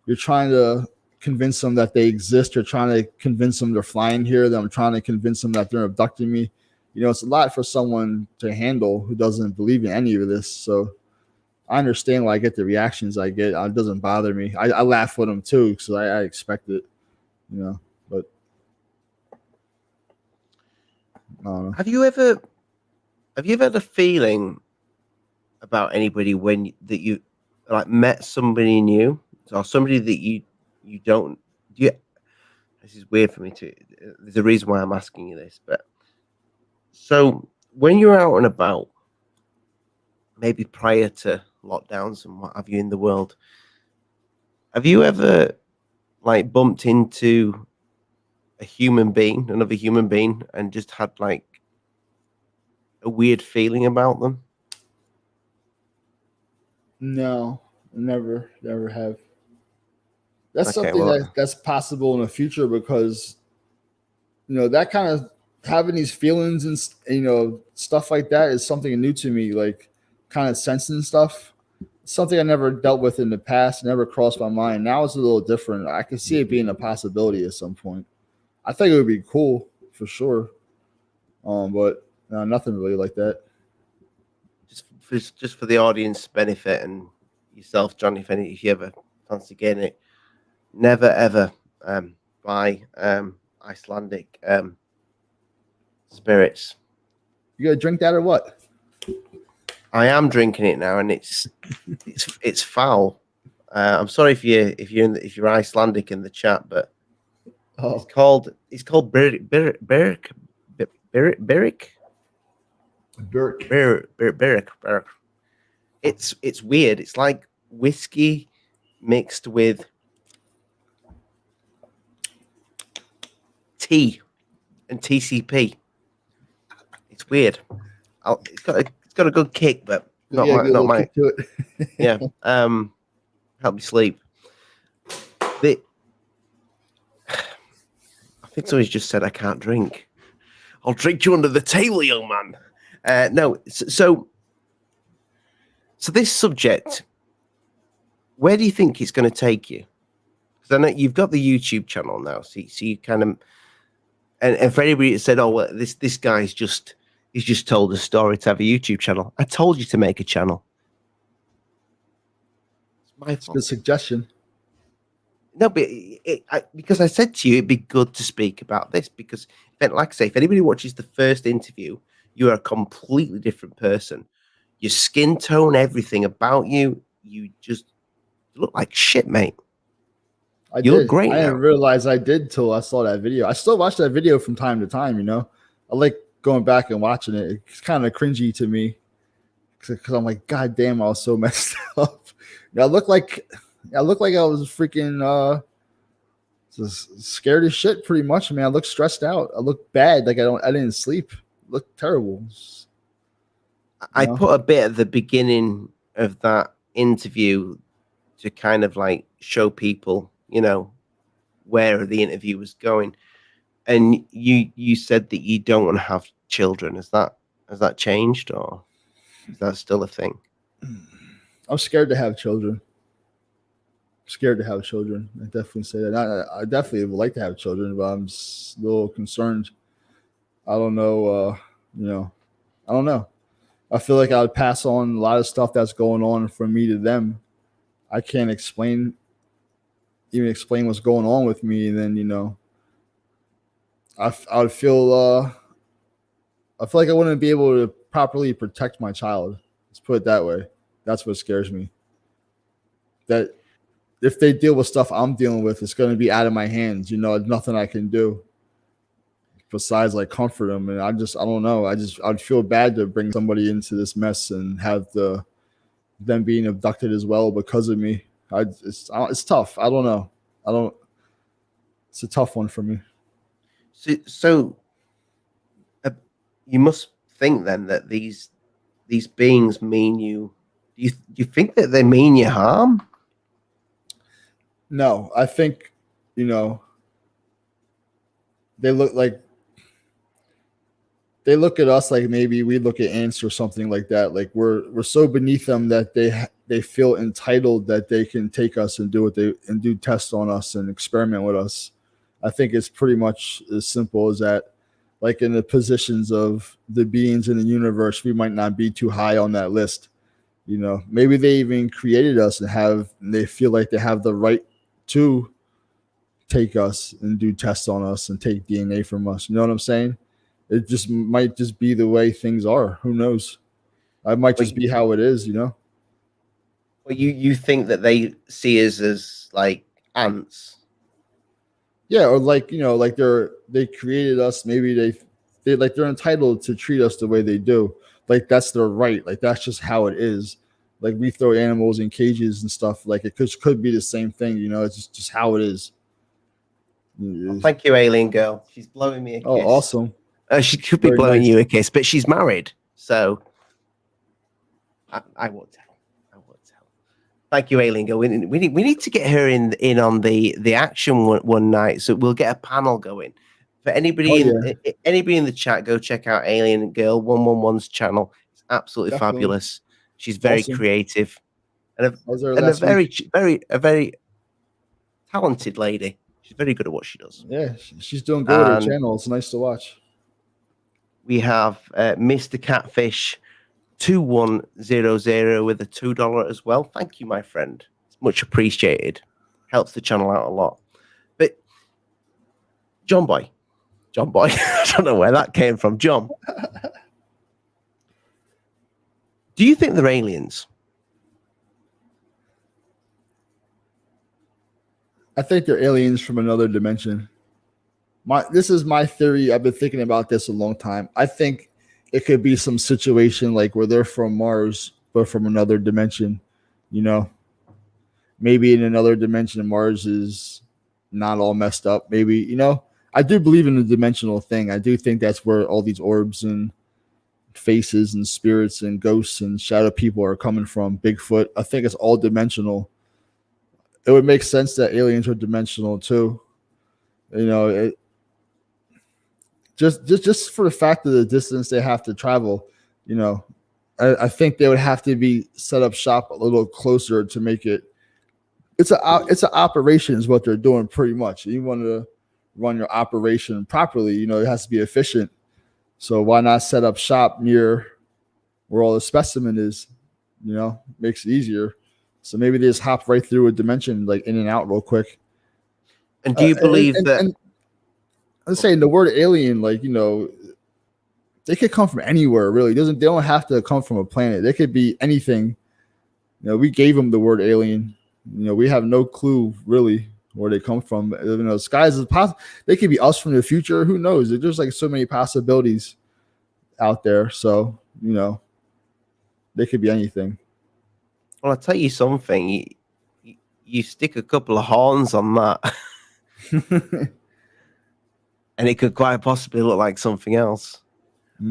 you're trying to convince them that they exist. You're trying to convince them they're flying here. That I'm trying to convince them that they're abducting me. It's a lot for someone to handle who doesn't believe in any of this. So I understand why I get the reactions I get. It doesn't bother me. I laugh with them too because I expect it, But I don't know. Have you ever had a feeling about anybody that you like met somebody new or somebody that you don't do you, this is weird for me to there's a reason why I'm asking you this, but so when you're out and about, maybe prior to lockdowns and what have you in the world, have you ever like bumped into another human being, and just had like a weird feeling about them? No, never have. That's Okay, something well, that's possible in the future because that kind of having these feelings and stuff like that is something new to me. Like kind of sensing stuff, something I never dealt with in the past, never crossed my mind. Now it's a little different. I can see it being a possibility at some point. I think it would be cool for sure. But no, nothing really like that. just for the audience benefit and yourself, John, if you ever fancy getting it, never ever buy Icelandic spirits. You gonna drink that or what? I am drinking it now, and it's foul. I'm sorry if you're Icelandic in the chat, but it's called Beric. It's weird. It's like whiskey mixed with tea and TCP. It's weird. It's got a good kick, but not my. To it. Yeah. Help me sleep. I think somebody's just said I can't drink. I'll drink you under the table, young man. No. So this subject, where do you think it's going to take you? Because I know you've got the YouTube channel now, so you kind of, and for anybody that said, "Oh, well, this guy's he's just told a story to have a YouTube channel," I told you to make a channel. It's my fault. Good suggestion. No, but because I said to you, it'd be good to speak about this because, like I say, if anybody watches the first interview, you are a completely different person. Your skin tone, everything about you, you just look like shit, mate. You look great. I didn't realize I did till I saw that video. I still watch that video from time to time. I like going back and watching it. It's kind of cringy to me because I'm like, God damn, I was so messed up. I look like I was freaking just scared as shit. Pretty much. I look stressed out. I look bad. Like I didn't sleep. I look terrible. I put a bit at the beginning of that interview to kind of like show people, where the interview was going. And you said that you don't want to have children. Has that changed, or is that still a thing? I'm scared to have children. I definitely say that. I definitely would like to have children, but I'm a little concerned. I don't know. I don't know. I feel like I would pass on a lot of stuff that's going on from me to them. I can't explain what's going on with me, and then I would feel like I wouldn't be able to properly protect my child. Let's put it that way. That's what scares me. That if they deal with stuff I'm dealing with, it's going to be out of my hands. There's nothing I can do besides like comfort them. And I don't know. I'd feel bad to bring somebody into this mess and have them being abducted as well because of me. It's tough. I don't know. It's a tough one for me. So you must think then that these beings mean you. Do you think that they mean you harm? No, I think they look at us like maybe we look at ants or something like that. Like we're so beneath them that they feel entitled that they can take us and do tests on us and experiment with us. I think it's pretty much as simple as that. Like in the positions of the beings in the universe, we might not be too high on that list. Maybe they even created us and they feel like they have the right to take us and do tests on us and take DNA from us. You know what I'm saying? It just might just be the way things are. Who knows? I might just be how it is, you know. Well, you think that they see us as like ants? Yeah, or like, you know, like they created us. Maybe they like they're entitled to treat us the way they do. Like that's their right. Like that's just how it is. Like we throw animals in cages and stuff. Like it could be the same thing, you know. It's just how it is. Oh, thank you, alien girl. She's blowing me a kiss. Oh, awesome. She could be Very blowing nice. you a kiss, but she's married, so I won't tell. I won't tell. Thank you, alien girl. We need to get her in on the action one night, so we'll get a panel going. For anybody anybody in the chat, go check out Alien Girl 111's channel. It's absolutely Definitely. fabulous. She's very Awesome. creative and a very talented lady. She's very good at what she does. Yeah, she's doing good with her channel. It's nice to watch. We have Mr. Catfish 2100 with a $2 as well. Thank you, my friend. It's much appreciated. Helps the channel out a lot. But John Boy, I don't know where that came from. John, do you think they're aliens? I think they're aliens from another dimension. This is my theory. I've been thinking about this a long time. I think it could be some situation like where they're from Mars, but from another dimension. You know, maybe in another dimension, Mars is not all messed up. Maybe, you know, I do believe in the dimensional thing. I do think that's where all these orbs and faces and spirits and ghosts and shadow people are coming from. Bigfoot. I think it's all dimensional. It would make sense that aliens are dimensional too. You know, just for the fact of the distance they have to travel, you know, I think they would have to be set up shop a little closer to make it. It's an operation is what they're doing pretty much. You want to run your operation properly, you know, it has to be efficient. So why not set up shop near where all the specimen is? You know, makes it easier. So maybe they just hop right through a dimension, like in and out real quick. And do you believe that? And I'm saying the word alien, like, you know, they could come from anywhere, really. They don't have to come from a planet. They could be anything. You know, we gave them the word alien. You know, we have no clue really where they come from. You know, skies is possible. They could be us from the future. Who knows? There's like so many possibilities out there. So, you know, they could be anything. Well, I'll tell you something. You stick a couple of horns on that, and it could quite possibly look like something else.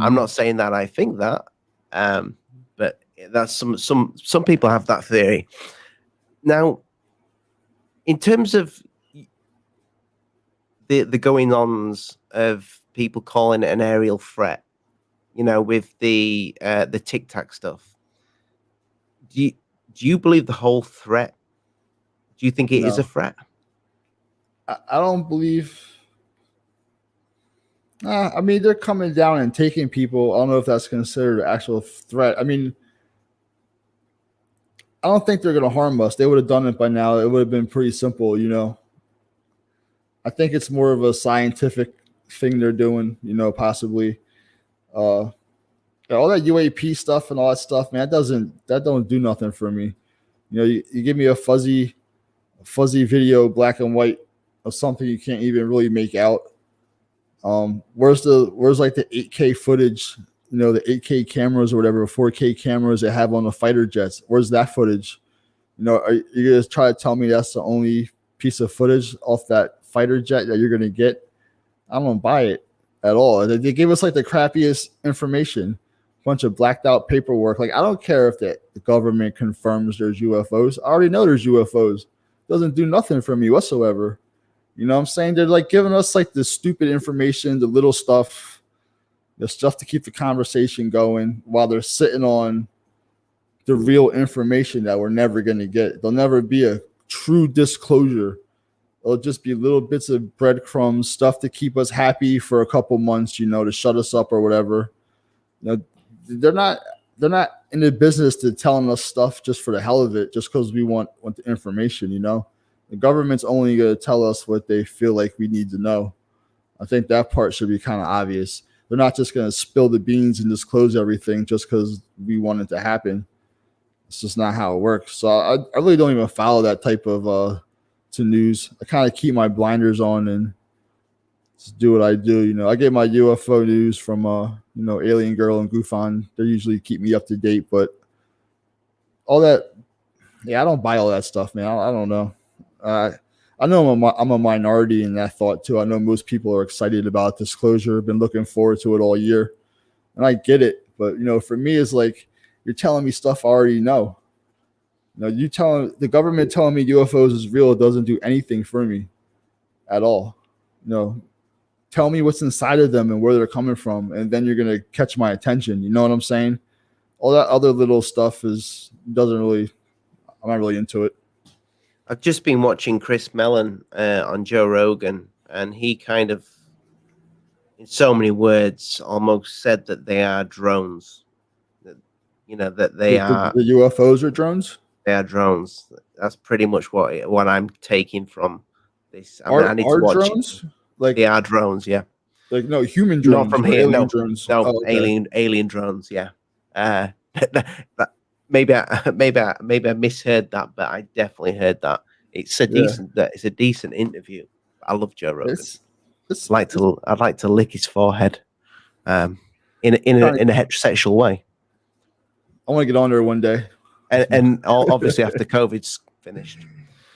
I'm not saying that I think that, but that's some people have that theory. Now, in terms of the going-ons of people calling it an aerial threat, you know, with the Tic Tac stuff, do you believe the whole threat? Do you think it is a threat? I don't believe. I mean, they're coming down and taking people. I don't know if that's considered an actual threat. I mean, I don't think they're going to harm us. They would have done it by now. It would have been pretty simple, you know. I think it's more of a scientific thing they're doing, you know, possibly. All that UAP stuff and all that stuff, man, that don't do nothing for me. You know, you give me a fuzzy video, black and white, of something you can't even really make out. Where's like the 8K footage, you know, the 8K cameras or whatever, 4K cameras they have on the fighter jets? Where's that footage? You know, are you gonna try to tell me that's the only piece of footage off that fighter jet that you're gonna get? I don't buy it at all. They gave us like the crappiest information, bunch of blacked out paperwork. Like, I don't care if the government confirms there's UFOs. I already know there's UFOs. It doesn't do nothing for me whatsoever. You know what I'm saying? They're like giving us like the stupid information, the little stuff, the stuff to keep the conversation going while they're sitting on the real information that we're never going to get. There'll never be a true disclosure. It'll just be little bits of breadcrumbs, stuff to keep us happy for a couple months, you know, to shut us up or whatever. You know, they're not in the business to telling us stuff just for the hell of it, just because we want the information, you know. The government's only going to tell us what they feel like we need to know. I think that part should be kind of obvious. They're not just going to spill the beans and disclose everything just because we want it to happen. It's just not how it works. So I really don't even follow that type of to news. I kind of keep my blinders on and just do what I do. You know, I get my UFO news from you know, Alien Girl and Goofon. They usually keep me up to date, but all that, yeah, I don't buy all that stuff, man. I don't know. I know I'm a minority in that thought too. I know most people are excited about disclosure, been looking forward to it all year, and I get it. But you know, for me, it's like you're telling me stuff I already know. You know, the government telling me UFOs is real doesn't do anything for me at all. You know, tell me what's inside of them and where they're coming from, and then you're gonna catch my attention. You know what I'm saying? All that other little stuff doesn't really. I'm not really into it. I've just been watching Chris Mellon on Joe Rogan, and he kind of, in so many words, almost said that they are drones. That, you know, that they are the UFOs are drones. They are drones. That's pretty much what I'm taking from this. I need to Are watch drones it. like they are drones? Yeah, like no human drones, not from or here. alien No, drones. no, Oh, okay. alien drones. Yeah. Maybe I misheard that, but I definitely heard that. It's a Yeah, decent interview. I love Joe Rogan. it's I'd like to lick his forehead, in a heterosexual way. I want to get on there one day. And obviously after COVID's finished.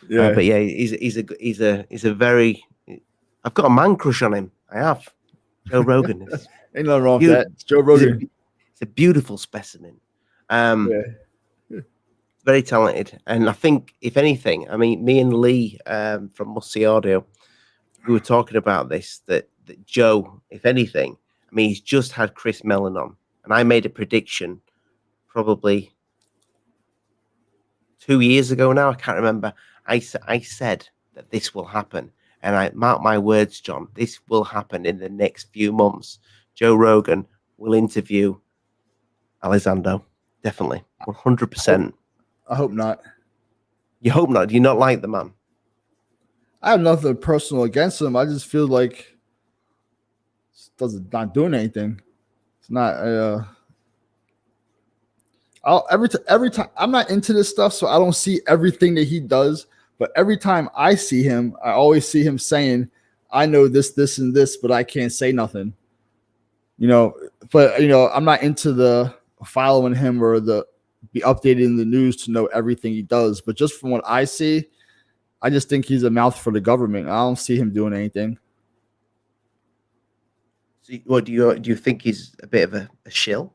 Yeah, But yeah, he's a very. I've got a man crush on him. I have. Joe Rogan is ain't nothing wrong with that. It's Joe Rogan. He's a beautiful specimen. Yeah. Very talented, and I think if anything, I mean, me and Lee from Must See Audio, we were talking about this that Joe, if anything, I mean, he's just had Chris Mellon on, and I made a prediction probably 2 years ago now. I can't remember. I said that this will happen, and I mark my words, John. This will happen in the next few months. Joe Rogan will interview Alessandro, definitely, 100%. I hope not. You hope not. Do you not like the man? I have nothing personal against him. I just feel like not doing anything. It's not. Every time I'm not into this stuff, so I don't see everything that he does. But every time I see him, I always see him saying, "I know this, this, and this, but I can't say nothing." You know, but you know, I'm not into the following him or be updated in the news to know everything he does. But just from what I see, I just think he's a mouth for the government. I don't see him doing anything. So, what do you think he's a bit of a shill?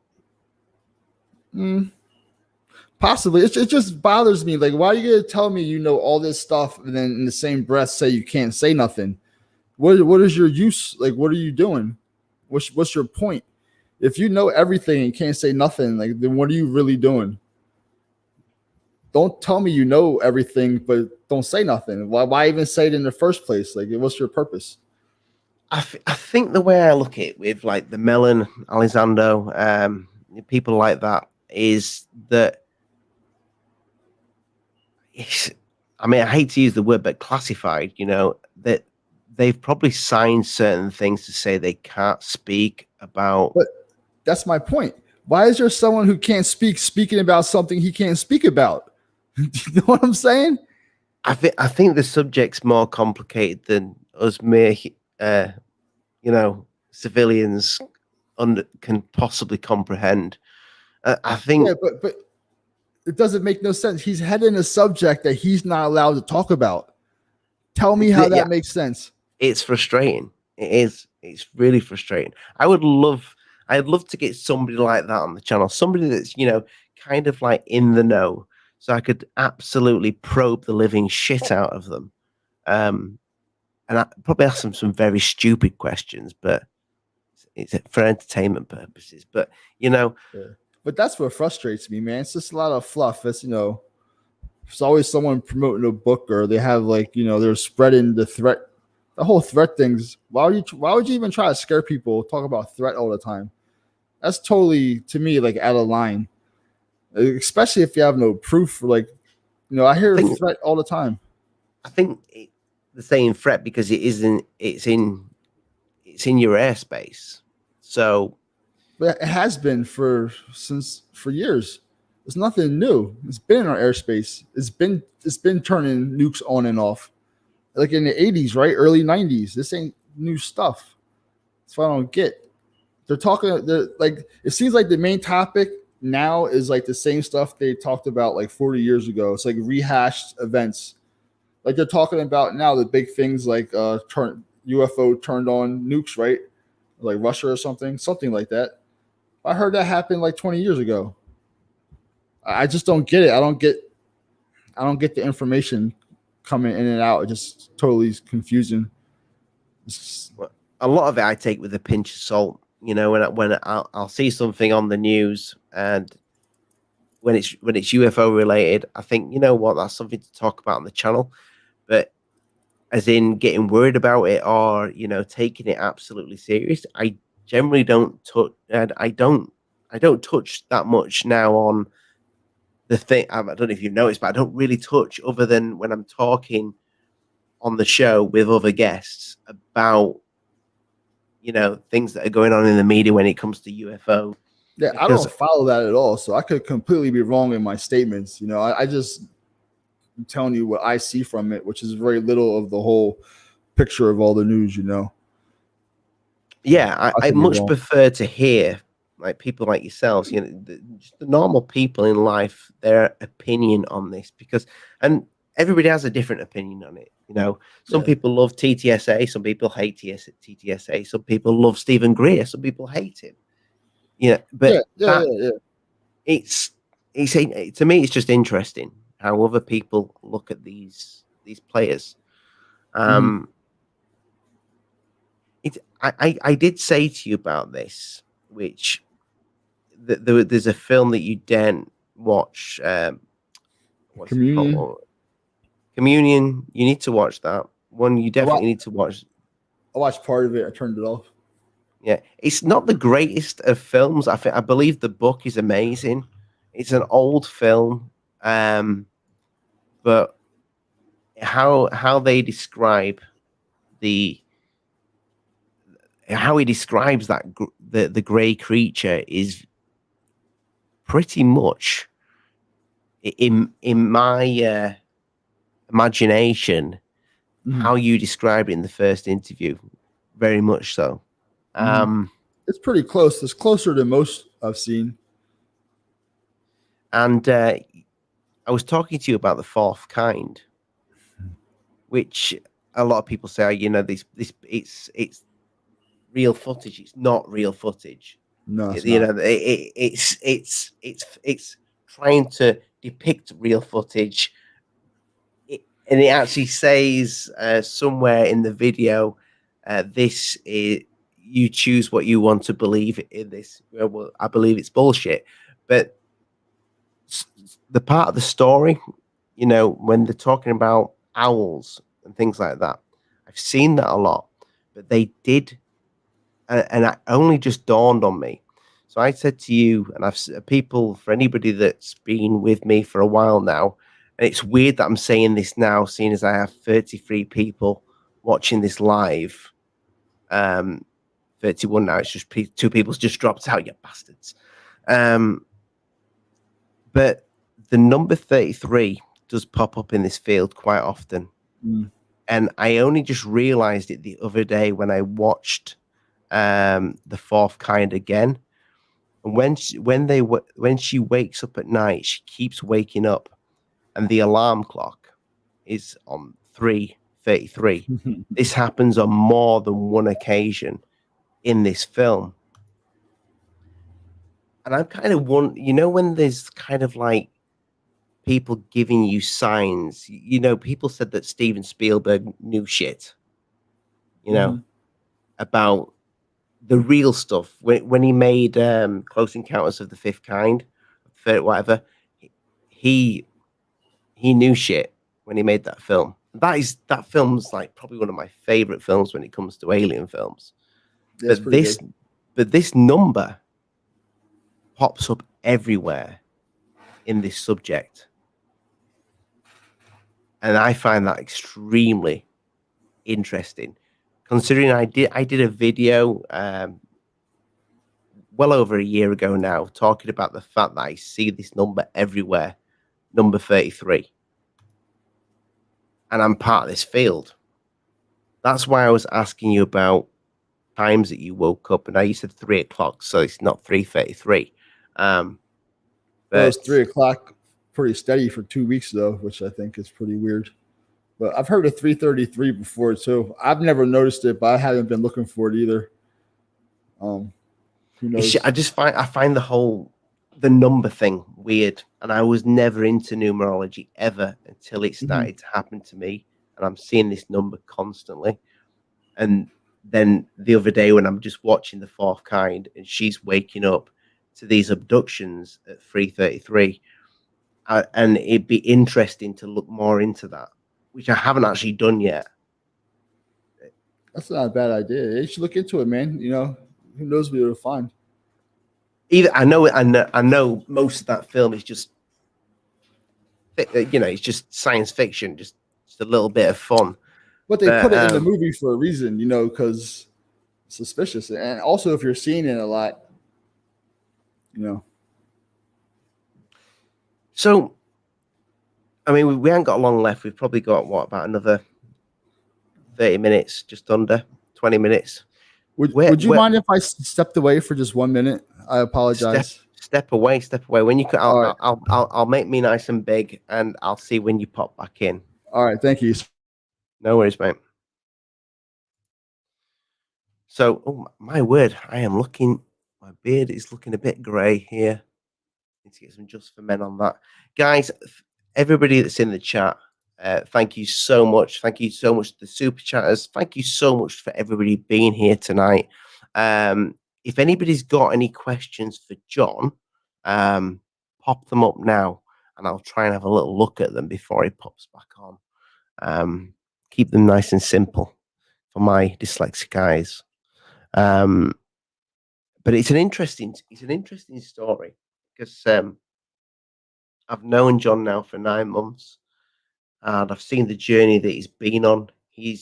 Possibly. It just bothers me. Like, why are you gonna tell me you know all this stuff and then in the same breath say you can't say nothing? What is your use? Like, what are you doing? What's your point? If you know everything and can't say nothing, like, then what are you really doing? Don't tell me you know everything, but don't say nothing. Why even say it in the first place? Like, what's your purpose? I think the way I look at it with like the Mellon, Alessandro, people like that is that I mean, I hate to use the word, but classified, you know, that they've probably signed certain things to say they can't speak about. But that's my point. Why is there someone who can't speaking about something he can't speak about? You know what I'm saying? I think the subject's more complicated than us mere, you know, civilians can possibly comprehend. I think. Yeah, but it doesn't make no sense. He's heading a subject that he's not allowed to talk about. Tell me how that makes sense. It's frustrating. It is. It's really frustrating. I'd love to get somebody like that on the channel. Somebody that's, you know, kind of like in the know, so I could absolutely probe the living shit out of them. And I probably ask them some very stupid questions, but it's for entertainment purposes. But you know, but that's what frustrates me, man. It's just a lot of fluff. It's, you know, it's always someone promoting a book, or they have, like, you know, they're spreading the threat. The whole threat things. Why would you even try to scare people? Talk about threat all the time. That's totally, to me, like, out of line. Especially if you have no proof. Like, you know, I hear threat all the time. I think the saying threat because it's in your airspace. So, but it has been for years. It's nothing new. It's been in our airspace. It's been turning nukes on and off, like in the 80s, right? Early 90s. This ain't new stuff. That's what I don't get. They're talking. They're like, it seems like the main topic now is like the same stuff they talked about like 40 years ago. It's like rehashed events. Like they're talking about now the big things like UFO turned on nukes, right? Like Russia or something like that. I heard that happened like 20 years ago. I just don't get it. I don't get the information coming in and out. It's just totally confusing. a lot of it I take with a pinch of salt. You know, when I'll see something on the news, and when it's UFO related, I think, you know what, that's something to talk about on the channel. But as in getting worried about it, or, you know, taking it absolutely serious, I generally don't touch. And I don't touch that much now on the thing. I don't know if you've noticed, but I don't really touch, other than when I'm talking on the show with other guests about, you know, things that are going on in the media when it comes to UFO. Yeah, I don't follow that at all, so I could completely be wrong in my statements. You know, I just I'm telling you what I see from it, which is very little of the whole picture of all the news. You know. Yeah, I much prefer to hear like people like yourselves, you know, just the normal people in life, their opinion on this, because and everybody has a different opinion on it. You know, some people love TTSA, some people hate TTSA, some people love Stephen Greer, some people hate him. Yeah, but it's to me, it's just interesting how other people look at these players. I did say to you about this, which there's a film that you didn't watch. What's Communion. it called? Communion. You need to watch that one. You definitely need to watch. I watched part of it. I turned it off. Yeah, it's not the greatest of films. I believe the book is amazing. It's an old film, but how they describe how he describes that the gray creature is pretty much in my imagination how you described it in the first interview. Very much so. It's pretty close. It's closer to most I've seen. And I was talking to you about the fourth kind, which a lot of people say, you know, this it's real footage. It's not real footage. No, it's you not. know, it's trying to depict real footage. And it actually says somewhere in the video, this is, you choose what you want to believe in this. Well, I believe it's bullshit. But the part of the story, you know, when they're talking about owls and things like that, I've seen that a lot. But they did, and it only just dawned on me. So I said to you, and I've people, for anybody that's been with me for a while now, and it's weird that I'm saying this now, seeing as I have 33 people watching this live. 31 now. It's just two people's just dropped out, you bastards. But the number 33 does pop up in this field quite often. And I only just realized it the other day when I watched the fourth kind again. And when she wakes up at night, she keeps waking up, and the alarm clock is on 3:33. This happens on more than one occasion in this film. And I'm kind of you know, when there's kind of like people giving you signs, you know, people said that Steven Spielberg knew shit, you know, about the real stuff. When he made Close Encounters of the Fifth Kind, whatever, he knew shit when he made that film. That film's like probably one of my favorite films when it comes to alien films. Yeah, but this number pops up everywhere in this subject, and I find that extremely interesting, considering I did a video well over a year ago now, talking about the fact that I see this number everywhere, number 33, and I'm part of this field. That's why I was asking you about times that you woke up, and now you said 3 o'clock, so it's not 3:33. It was But 3 o'clock, pretty steady for 2 weeks though, which I think is pretty weird. But I've heard of 3:33 before too. I've never noticed it, but I haven't been looking for it either. Who knows? I find the number thing weird, and I was never into numerology ever until it started to happen to me, and I'm seeing this number constantly. And then the other day when I'm just watching The Fourth Kind, and she's waking up to these abductions at 3:33, and it'd be interesting to look more into that, which I haven't actually done yet. That's not a bad idea. You should look into it, man. You know, who knows what you'll find. I know most of that film is just, it's just science fiction, just a little bit of fun. But they put it in the movie for a reason, you know, because suspicious. And also, if you're seeing it a lot, you know. So, I mean, we haven't got long left. We've probably got, about another 30 minutes, just under 20 minutes. Would you mind if I stepped away for just 1 minute? I apologize. Step away. When you I'll make me nice and big, and I'll see when you pop back in. All right, thank you. No worries, mate. So, oh my word, my beard is looking a bit grey here. Need to get some Just for Men on that. Guys, everybody that's in the chat, thank you so much. Thank you so much to the super chatters. Thank you so much for everybody being here tonight. If anybody's got any questions for John, pop them up now, and I'll try and have a little look at them before he pops back on. Keep them nice and simple for my dyslexic eyes. But it's an interesting story, because I've known John now for 9 months, and I've seen the journey that he's been on. He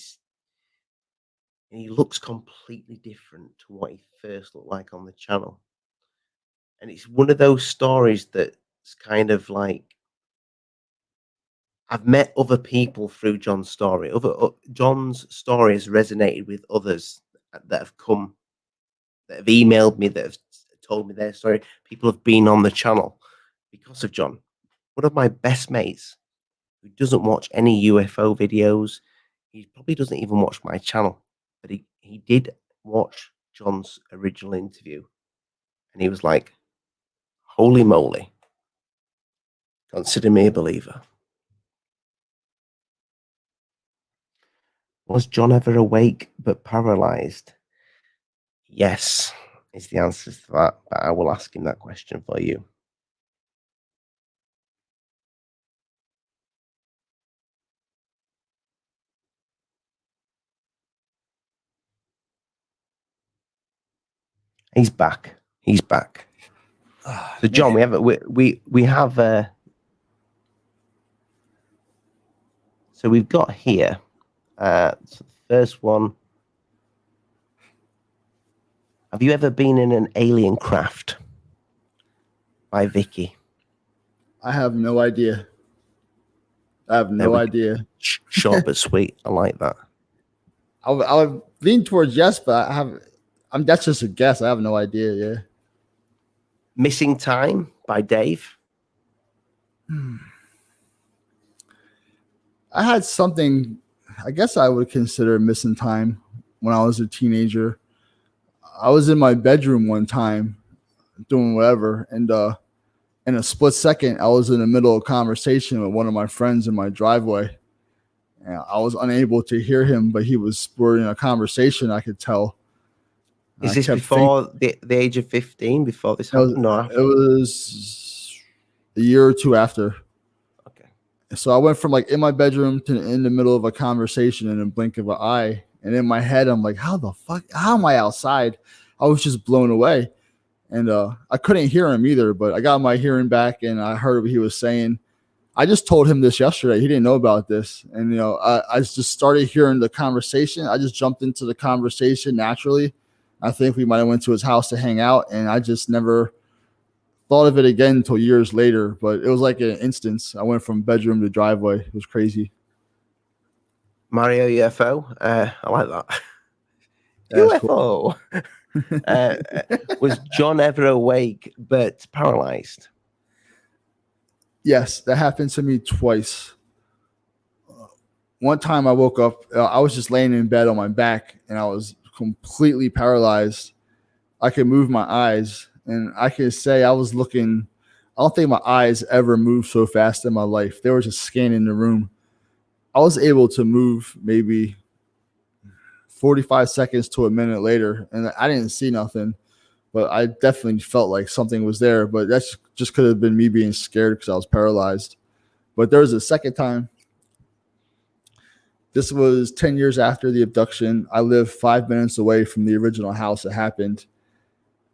looks completely different to what he first looked like on the channel. And it's one of those stories that's kind of like, I've met other people through John's story. John's story has resonated with others that have come, that have emailed me, that have told me their story. People have been on the channel because of John. One of my best mates, who doesn't watch any UFO videos, he probably doesn't even watch my channel, but he did watch John's original interview, and he was like, "Holy moly, consider me a believer." Was John ever awake but paralyzed? Yes, is the answer to that, but I will ask him that question for you. He's back. So John, we have so we've got here so the first one. Have you ever been in an alien craft? By Vicky. I have no idea. Idea. Short but sweet. I like that. I would lean towards yes, but that's just a guess. I have no idea. Yeah. Missing Time by Dave. I had something, I guess I would consider missing time when I was a teenager. I was in my bedroom one time doing whatever, and in a split second, I was in the middle of a conversation with one of my friends in my driveway. And I was unable to hear him, but we're in a conversation, I could tell. Is this before the age of 15, before this happened? No, it was a year or two after. Okay. So I went from like in my bedroom to in the middle of a conversation in a blink of an eye. And in my head, I'm like, how am I outside? I was just blown away. And I couldn't hear him either, but I got my hearing back and I heard what he was saying. I just told him this yesterday. He didn't know about this. And, I just started hearing the conversation. I just jumped into the conversation naturally. I think we might have went to his house to hang out, and I just never thought of it again until years later. But it was like an instance. I went from bedroom to driveway. It was crazy. Mario UFO. I like that. That's UFO. Was John ever awake but paralyzed? Yes, that happened to me twice. One time I woke up, I was just laying in bed on my back, and I was completely paralyzed. I could move my eyes, and I could say I was looking. I don't think my eyes ever moved so fast in my life. They were just scanning the room. I was able to move maybe 45 seconds to a minute later, and I didn't see nothing, but I definitely felt like something was there. But that's just could have been me being scared because I was paralyzed. But there was a second time. This was 10 years after the abduction. I live 5 minutes away from the original house that happened.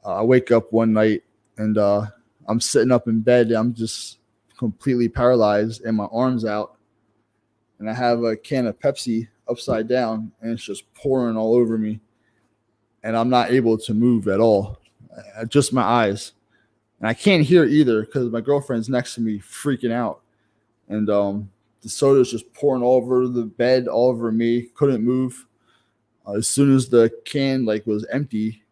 I wake up one night, and I'm sitting up in bed. I'm just completely paralyzed, and my arm's out. And I have a can of Pepsi upside down, and it's just pouring all over me. And I'm not able to move at all. Just my eyes. And I can't hear either because my girlfriend's next to me freaking out. And the soda's just pouring all over the bed, all over me. Couldn't move. As soon as the can was empty,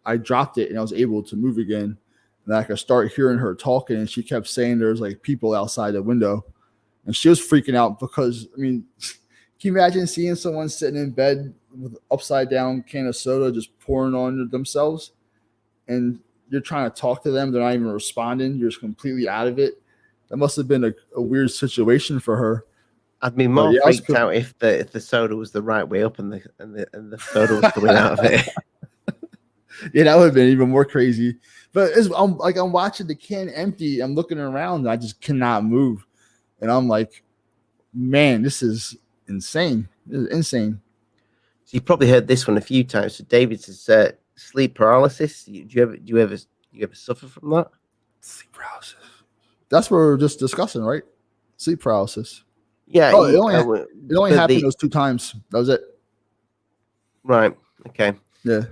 I dropped it and I was able to move again. And I could start hearing her talking, and she kept saying there's people outside the window. And she was freaking out because, can you imagine seeing someone sitting in bed with upside down can of soda just pouring on themselves, and you're trying to talk to them, they're not even responding, you're just completely out of it. That must have been a weird situation for her. I'd be more freaked out if the soda was the right way up and the soda was coming out of it. Yeah, that would have been even more crazy. But I'm watching the can empty, I'm looking around, and I just cannot move. And I'm like, man, this is insane. This is insane. So you've probably heard this one a few times. So David says sleep paralysis. Do you ever suffer from that? Sleep paralysis. That's what we're just discussing, right? Sleep paralysis. Yeah. Oh, it only happened those 2 times. That was it. Right. Okay. Yeah.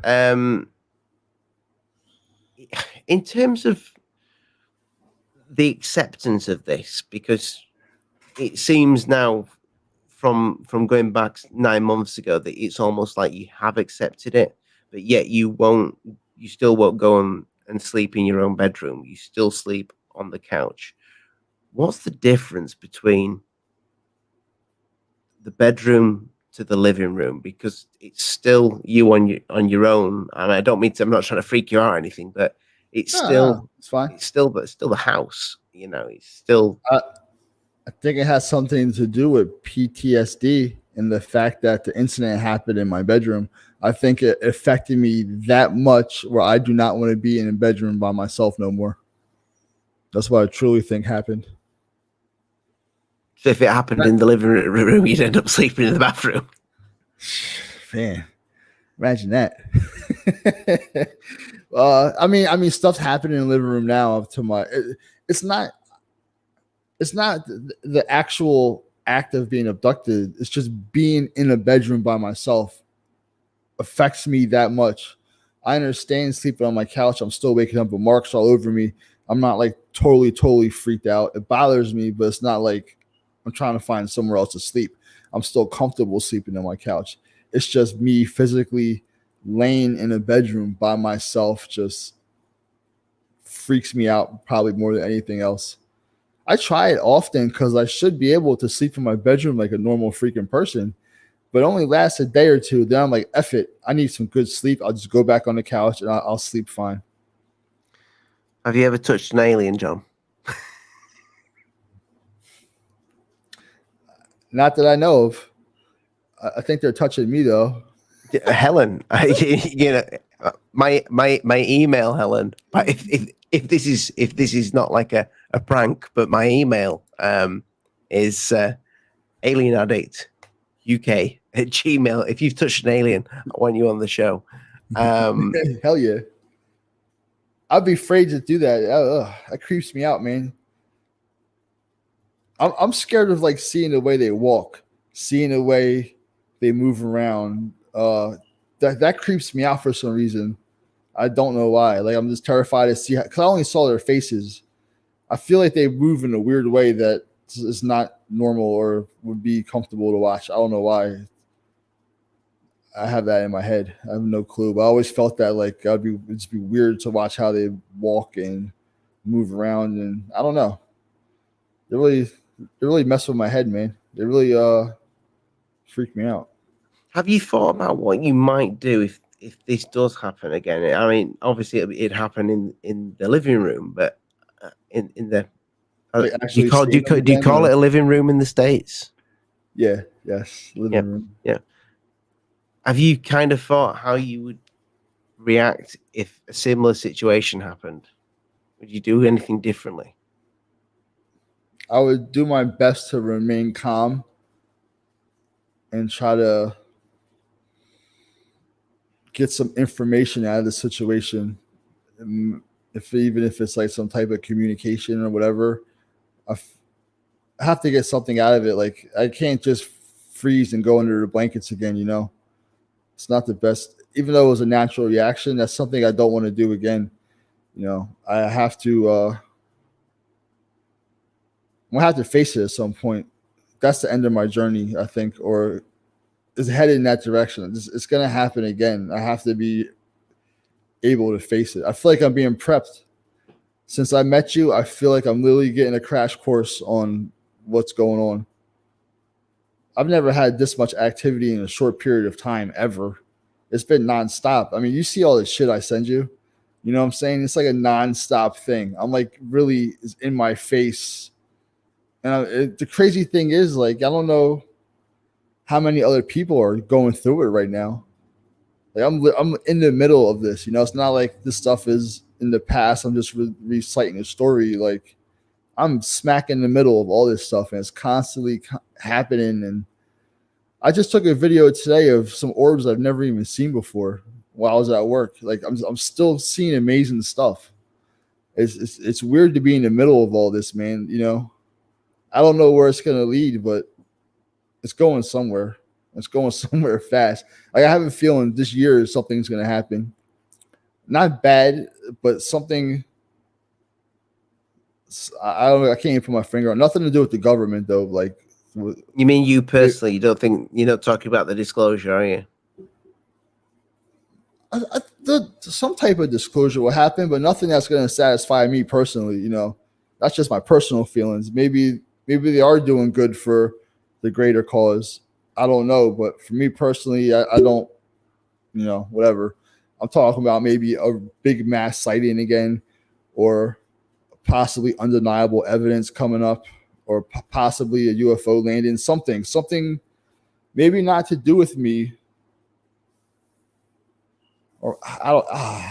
In terms of the acceptance of this, because it seems now from going back 9 months ago that it's almost like you have accepted it, but yet you still won't go and sleep in your own bedroom. You still sleep on the couch. What's the difference between the bedroom to the living room? Because it's still you on your own. And I don't mean to, I'm not trying to freak you out or anything, but it's it's fine. It's still the house, it's still. I think it has something to do with PTSD and the fact that the incident happened in my bedroom. I think it affected me that much where I do not want to be in a bedroom by myself no more. That's what I truly think happened. So if it happened in the living room, you'd end up sleeping in the bathroom. Man, imagine that. Stuff's happening in the living room now. It's not the actual act of being abducted. It's just being in a bedroom by myself affects me that much. I understand sleeping on my couch. I'm still waking up with marks all over me. I'm not totally freaked out. It bothers me, but it's not like I'm trying to find somewhere else to sleep. I'm still comfortable sleeping on my couch. It's just me physically laying in a bedroom by myself just freaks me out probably more than anything else. I try it often because I should be able to sleep in my bedroom like a normal freaking person, but it only lasts a day or two. Then I'm like, F it. I need some good sleep. I'll just go back on the couch and I'll sleep fine. Have you ever touched an alien, John? Not that I know of. I think they're touching me though. Helen, my email, Helen. If this is not like a prank, but my email is alienaddict.uk@gmail. If you've touched an alien, I want you on the show. Hell yeah. I'd be afraid to do that. That creeps me out, man. I'm scared of seeing the way they walk, seeing the way they move around. that creeps me out for some reason. I don't know why. Like, I'm just terrified to see, because I only saw their faces. I feel like they move in a weird way that is not normal or would be comfortable to watch. I don't know why. I have that in my head. I have no clue. But I always felt that like it'd just be weird to watch how they walk and move around, and I don't know. They really mess with my head, man. They really freak me out. Have you thought about what you might do if this does happen again? I mean, obviously it happened in the living room, but in the Like, do you call it a living room in the States? Yeah. Yes. Living room. Yeah. Have you kind of thought how you would react if a similar situation happened? Would you do anything differently? I would do my best to remain calm and try to get some information out of the situation. Even if it's like some type of communication or whatever, I have to get something out of it. Like, I can't just freeze and go under the blankets again, you know? It's not the best. Even though it was a natural reaction, that's something I don't want to do again. You know, I have to I'm gonna have to face it at some point. That's the end of my journey, I think, or is headed in that direction. It's gonna happen again. I have to be able to face it. I feel like I'm being prepped. Since I met you, I feel like I'm literally getting a crash course on what's going on. I've never had this much activity in a short period of time ever. It's been nonstop. I mean, you see all the shit I send you. You know what I'm saying? It's like a nonstop thing. I'm like, really is in my face. And the crazy thing is, like, I don't know how many other people are going through it right now. Like, I'm in the middle of this. You know, it's not like this stuff is in the past. I'm just reciting a story. Like, I'm smack in the middle of all this stuff, and it's constantly happening. And I just took a video today of some orbs I've never even seen before while I was at work. Like, I'm still seeing amazing stuff. It's weird to be in the middle of all this, man. You know, I don't know where it's gonna lead, but it's going somewhere. It's going somewhere fast. Like, I have a feeling this year something's gonna happen. Not bad, but something. I don't know. I can't even put my finger on. Nothing to do with the government, though. Like, you mean you personally? You don't think you're not talking about the disclosure, are you? Some type of disclosure will happen, but nothing that's going to satisfy me personally. You know, that's just my personal feelings. Maybe they are doing good for the greater cause. I don't know, but for me personally, I don't. You know, whatever. I'm talking about maybe a big mass sighting again, or possibly undeniable evidence coming up, or possibly a UFO landing, something maybe not to do with me, or I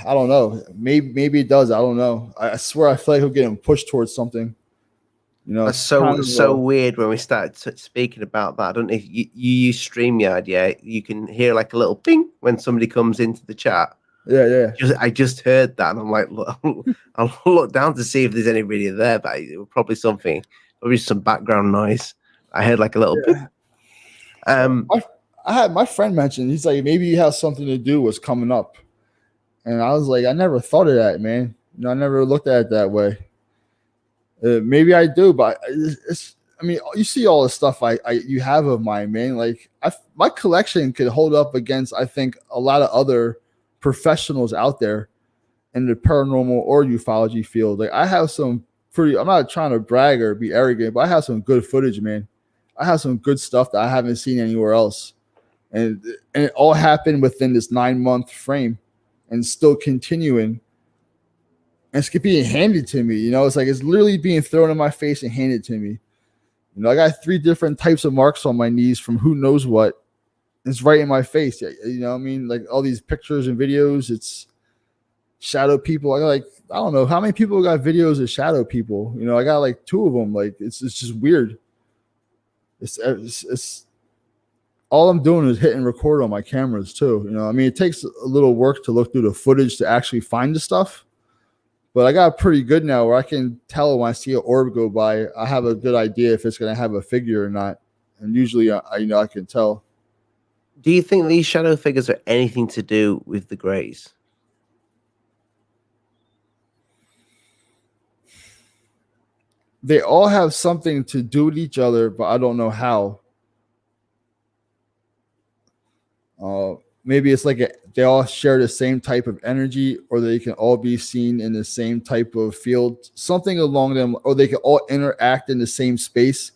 don't know. Maybe it does. I don't know. I swear I feel like I'm getting pushed towards something. You know, that's so weird when we started speaking about that. I don't know if you use StreamYard, yeah? You can hear like a little ping when somebody comes into the chat. Yeah. I just heard that, and I'm like, look, I'll look down to see if there's anybody there, but it was probably some background noise. I heard like a little bit. I had my friend mention, he's like, maybe it has something to do with what's coming up, and I was like, I never thought of that, man. You know, I never looked at it that way. Maybe I do, but I mean, you see all the stuff you have of mine, man. Like, my collection could hold up against, I think, a lot of other professionals out there in the paranormal or ufology field. Like, I have some I'm not trying to brag or be arrogant, but I have some good footage, man. I have some good stuff that I haven't seen anywhere else. And it all happened within this 9-month frame and still continuing. And it's being handed to me. You know, it's like it's literally being thrown in my face and handed to me. You know, I got 3 different types of marks on my knees from who knows what. It's right in my face. You know what I mean? Like, all these pictures and videos, it's shadow people. I don't know how many people got videos of shadow people. You know, I got like 2 of them. Like, it's just weird. It's all I'm doing is hitting record on my cameras too. You know, I mean, it takes a little work to look through the footage to actually find the stuff, but I got pretty good now where I can tell when I see an orb go by. I have a good idea if it's going to have a figure or not, and usually I can tell. Do you think these shadow figures are anything to do with the Greys? They all have something to do with each other, but I don't know how. Maybe it's like they all share the same type of energy, or they can all be seen in the same type of field, something along them, or they can all interact in the same space,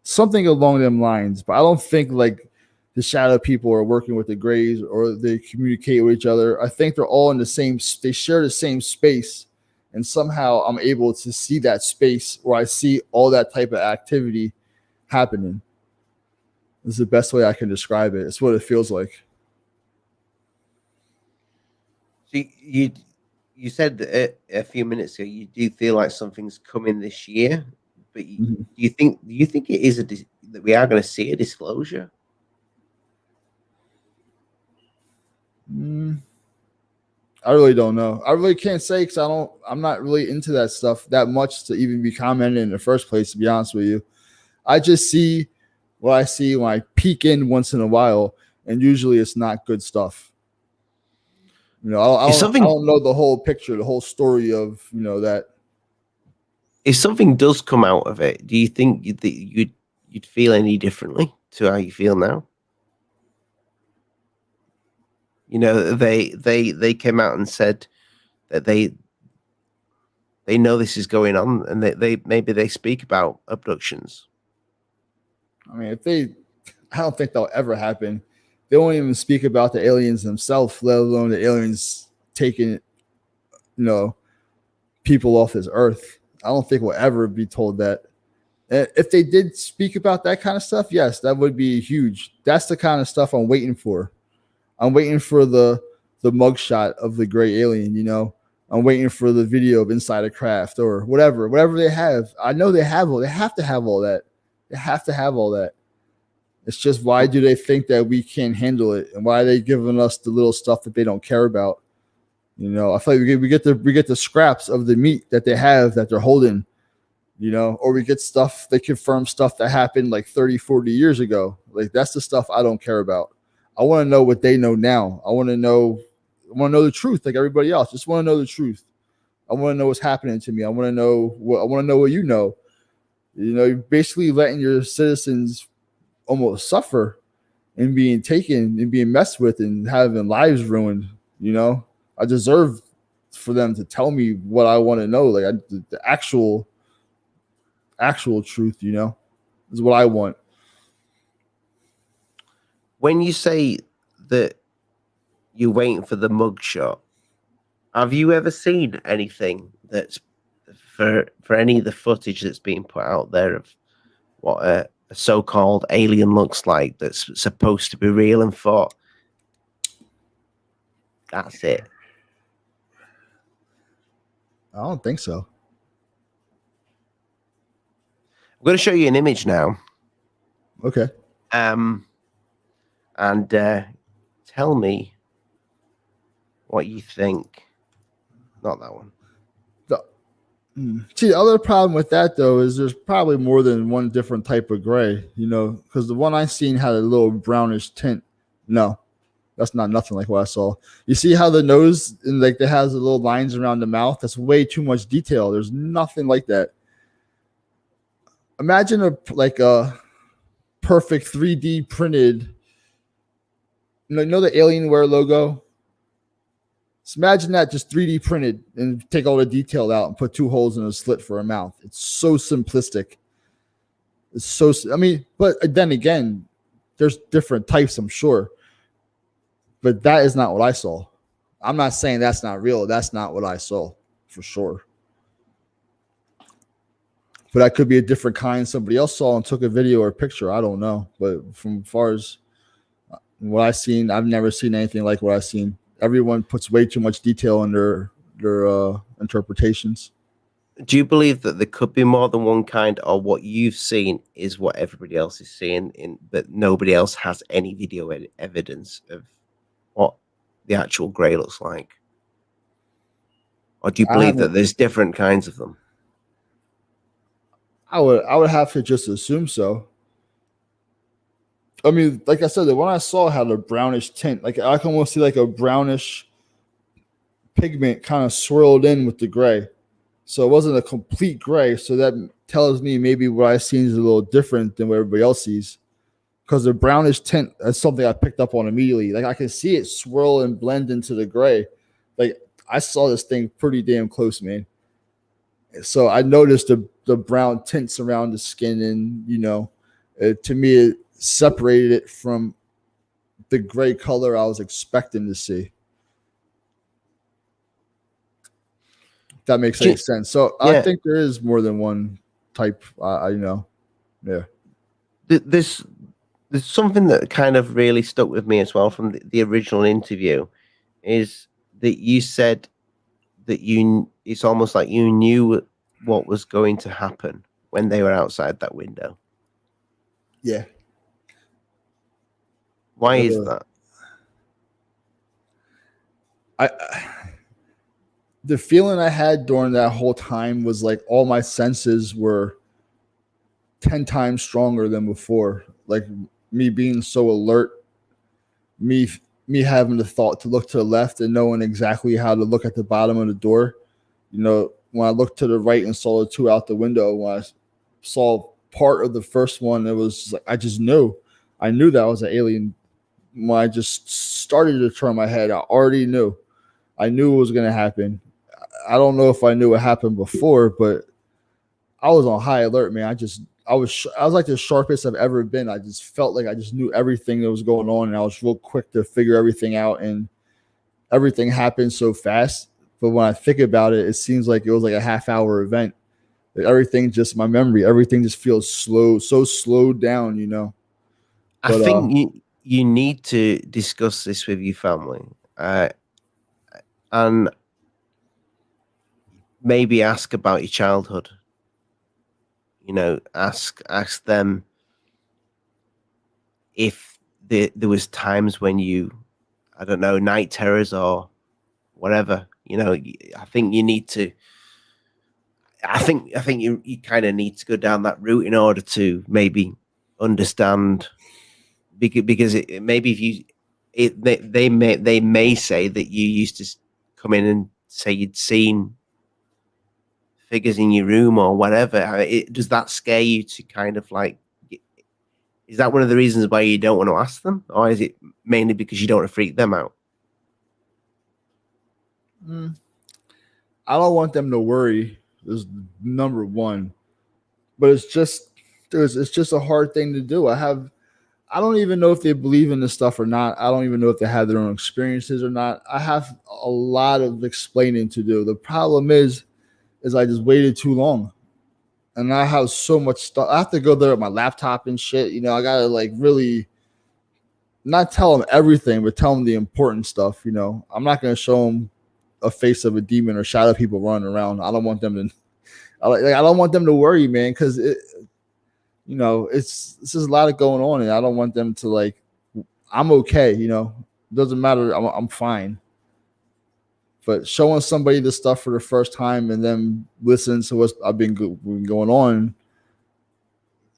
something along them lines. But I don't think like the shadow people are working with the Greys or they communicate with each other. I think they're all in the same, they share the same space. And somehow I'm able to see that space where I see all that type of activity happening. This is the best way I can describe it. It's what it feels like. So you said a few minutes ago you do feel like something's coming this year, but do you think it is that we are going to see a disclosure? I really don't know. I really can't say because I'm not really into that stuff that much to even be commenting in the first place, to be honest with you. I just see what I see when I peek in once in a while, and usually it's not good stuff. You know, I don't know the whole picture, the whole story of, you know, that. If something does come out of it, do you think you'd feel any differently to how you feel now? You know, they came out and said that they know this is going on, and they maybe they speak about abductions. I mean, I don't think that'll ever happen. They won't even speak about the aliens themselves, let alone the aliens taking, you know, people off this earth. I don't think we'll ever be told that. And if they did speak about that kind of stuff, yes, that would be huge. That's the kind of stuff I'm waiting for. I'm waiting for the mugshot of the gray alien, you know. I'm waiting for the video of inside a craft or whatever they have. I know they have all. They have to have all that. They have to have all that. It's just, why do they think that we can't handle it, and why are they giving us the little stuff that they don't care about? You know, I feel like we get the scraps of the meat that they have that they're holding, you know, or we get stuff, they confirm stuff that happened like 30, 40 years ago. Like, that's the stuff I don't care about. I want to know what they know now. I want to know the truth, like everybody else. Just want to know the truth. I want to know what's happening to me. I want to know what you know. You know, you're basically letting your citizens almost suffer and being taken and being messed with and having lives ruined. You know, I deserve for them to tell me what I want to know, like the actual truth. You know, is what I want. When you say that you're waiting for the mugshot, have you ever seen anything that's for any of the footage that's being put out there of what a so-called alien looks like that's supposed to be real, and thought, that's it? I don't think so. I'm going to show you an image now. Okay. And tell me what you think. Not that one. See, the other problem with that, though, is there's probably more than one different type of gray, you know, because the one I seen had a little brownish tint. No, that's not nothing like what I saw. You see how the nose, and like, it has the little lines around the mouth? That's way too much detail. There's nothing like that. Imagine a perfect 3D printed, you know the Alienware logo? So imagine that just 3D printed, and take all the detail out and put 2 holes in a slit for a mouth. It's so simplistic. It's so, I mean, but then again, there's different types, I'm sure. But that is not what I saw. I'm not saying that's not real. That's not what I saw, for sure. But that could be a different kind somebody else saw and took a video or a picture. I don't know. But from far as what I've seen, I've never seen anything like what I've seen. Everyone puts way too much detail in their interpretations. Do you believe that there could be more than one kind, or what you've seen is what everybody else is seeing, but nobody else has any video evidence of what the actual grey looks like? Or do you believe that there's different kinds of them? I would have to just assume so. I mean, like I said, the one I saw had a brownish tint. Like I can almost see like a brownish pigment kind of swirled in with the gray. So it wasn't a complete gray. So that tells me maybe what I seen is a little different than what everybody else sees. Because the brownish tint, that's something I picked up on immediately. Like I can see it swirl and blend into the gray. Like I saw this thing pretty damn close, man. So I noticed the brown tints around the skin, and to me it separated it from the gray color I was expecting to see. If that makes any sense. So Yeah. I think there is more than one type. Yeah. There's something that kind of really stuck with me as well from the original interview, is that you said that it's almost like you knew what was going to happen when they were outside that window. Yeah. Why is that? The feeling I had during that whole time was like all my senses were 10 times stronger than before. Like me being so alert, me having the thought to look to the left and knowing exactly how to look at the bottom of the door. When I looked to the right and saw the two out the window, when I saw part of the first one, it was like I just knew. I knew that was an alien. When I just started to turn my head, I already knew. I knew it was going to happen. I don't know if I knew what happened before, but I was on high alert, man. I was like the sharpest I've ever been. I just felt like I just knew everything that was going on, and I was real quick to figure everything out, and everything happened so fast. But when I think about it, it seems like it was like a half-hour event. Like everything just feels slow, so slowed down. I think you need to discuss this with your family, and maybe ask about your childhood. Ask them if there was times when I don't know, night terrors or whatever. I think you need to. I think you kind of need to go down that route in order to maybe understand, because maybe if they may say that you used to come in and say you'd seen figures in your room or whatever. Does that scare you to kind of like? Is that one of the reasons why you don't want to ask them, or is it mainly because you don't want to freak them out? I don't want them to worry. Is number one, but it's just a hard thing to do. I don't even know if they believe in this stuff or not. I don't even know if they have their own experiences or not. I have a lot of explaining to do. The problem is I just waited too long, and I have so much stuff. I have to go there with my laptop and shit. I gotta like really not tell them everything, but tell them the important stuff. I'm not gonna show them a face of a demon or shadow people running around. I don't want them to. I don't want them to worry, man, because it's just a lot of going on, and I don't want them to like. I'm okay, doesn't matter. I'm fine. But showing somebody this stuff for the first time and then listening to what's been going on,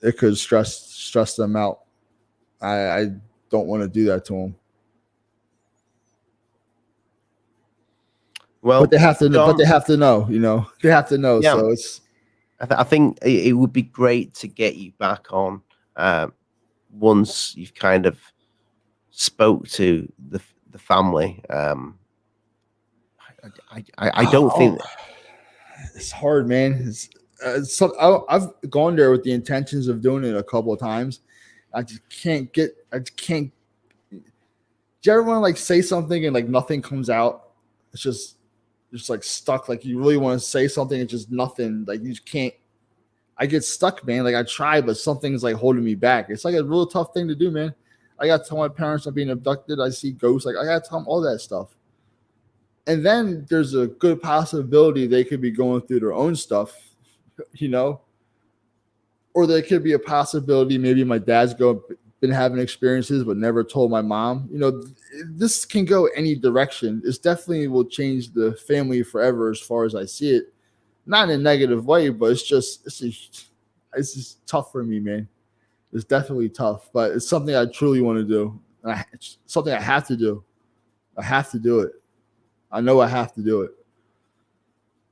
it could stress them out. I don't want to do that to them. Well, but they have to. But they have to know. They have to know. Yeah. So it's. I think it would be great to get you back on once you've kind of spoke to the family. I don't think it's hard, man. I've gone there with the intentions of doing it a couple of times. I just can't. Do you ever want to like say something and like nothing comes out? It's just like stuck. Like you really want to say something, it's just nothing. Like you just can't. I get stuck, man. Like I try, but something's like holding me back. It's like a real tough thing to do, man. I got to tell my parents I'm being abducted. I see ghosts. Like I got to tell them all that stuff. And then there's a good possibility they could be going through their own stuff, or there could be a possibility maybe my dad's been having experiences but never told my mom. This can go any direction. This definitely will change the family forever as far as I see it. Not in a negative way, but it's just tough for me, man. It's definitely tough, but it's something I truly want to do. It's something I have to do. I have to do it. I know I have to do it.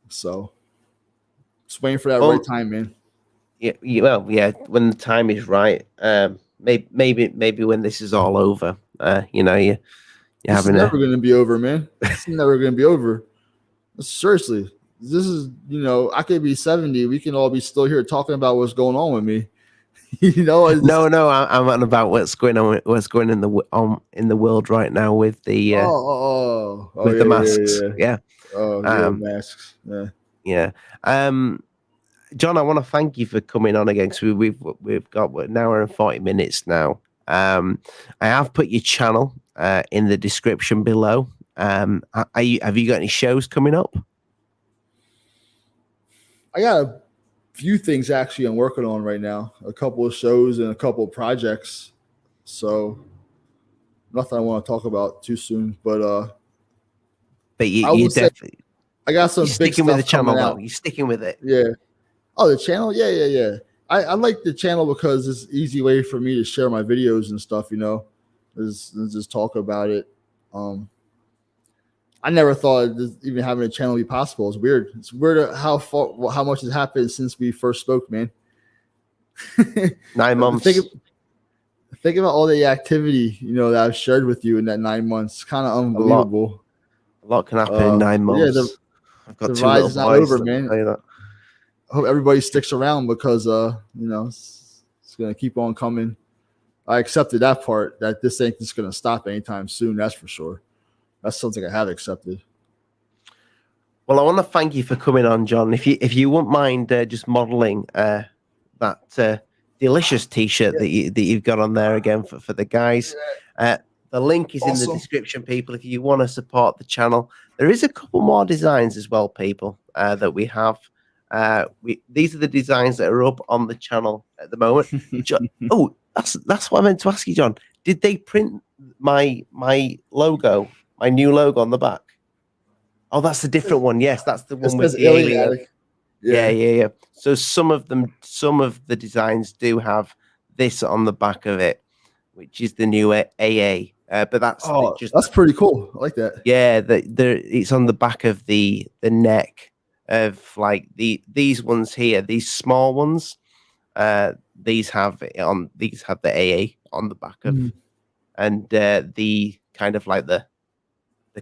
So just waiting for that right time, man. Yeah, yeah. When the time is right, maybe when this is all over, you're This is never going to be over, man. This is never going to be over. Seriously, this is, I could be 70. We can all be still here talking about what's going on with me. No, I'm on about what's going on. What's going in the world right now with the the masks. Yeah. Oh, masks. Yeah. John, I want to thank you for coming on again, because we've got an hour and 40 minutes now. I have put your channel in the description below. Have you got any shows coming up? I got a few things actually I'm working on right now. A couple of shows and a couple of projects. So nothing I want to talk about too soon, but you definitely. I got some big stuff with the channel coming though. out. You're sticking with it. Yeah. Oh, the channel? Yeah. I like the channel because it's an easy way for me to share my videos and stuff, just talk about it. I never thought even having a channel be possible. It's weird. It's weird how much has happened since we first spoke, man. 9 months. Think about all the activity, that I've shared with you in that 9 months. It's kind of unbelievable. A lot can happen in 9 months. Yeah, I've got the 2 rise little is not boys, over, man. I hope everybody sticks around because, it's going to keep on coming. I accepted that part, that this ain't just going to stop anytime soon. That's for sure. That's something I have accepted. Well, I want to thank you for coming on, John. If you wouldn't mind just modeling that delicious T-shirt that you've got on there again for the guys. The link is in the description, people. If you want to support the channel, there is a couple more designs as well, people, that we have. These are the designs that are up on the channel at the moment. Oh, that's what I meant to ask you, John. Did they print my logo, my new logo on the back? Oh, that's a different one. Yes, that's the one with the alien. Yeah. So some of the designs do have this on the back of it, which is the new AA. But that's that's pretty cool. I like that. Yeah, it's on the back of the neck of like these ones here, these small ones. These have the AA on the back of, and the kind of like the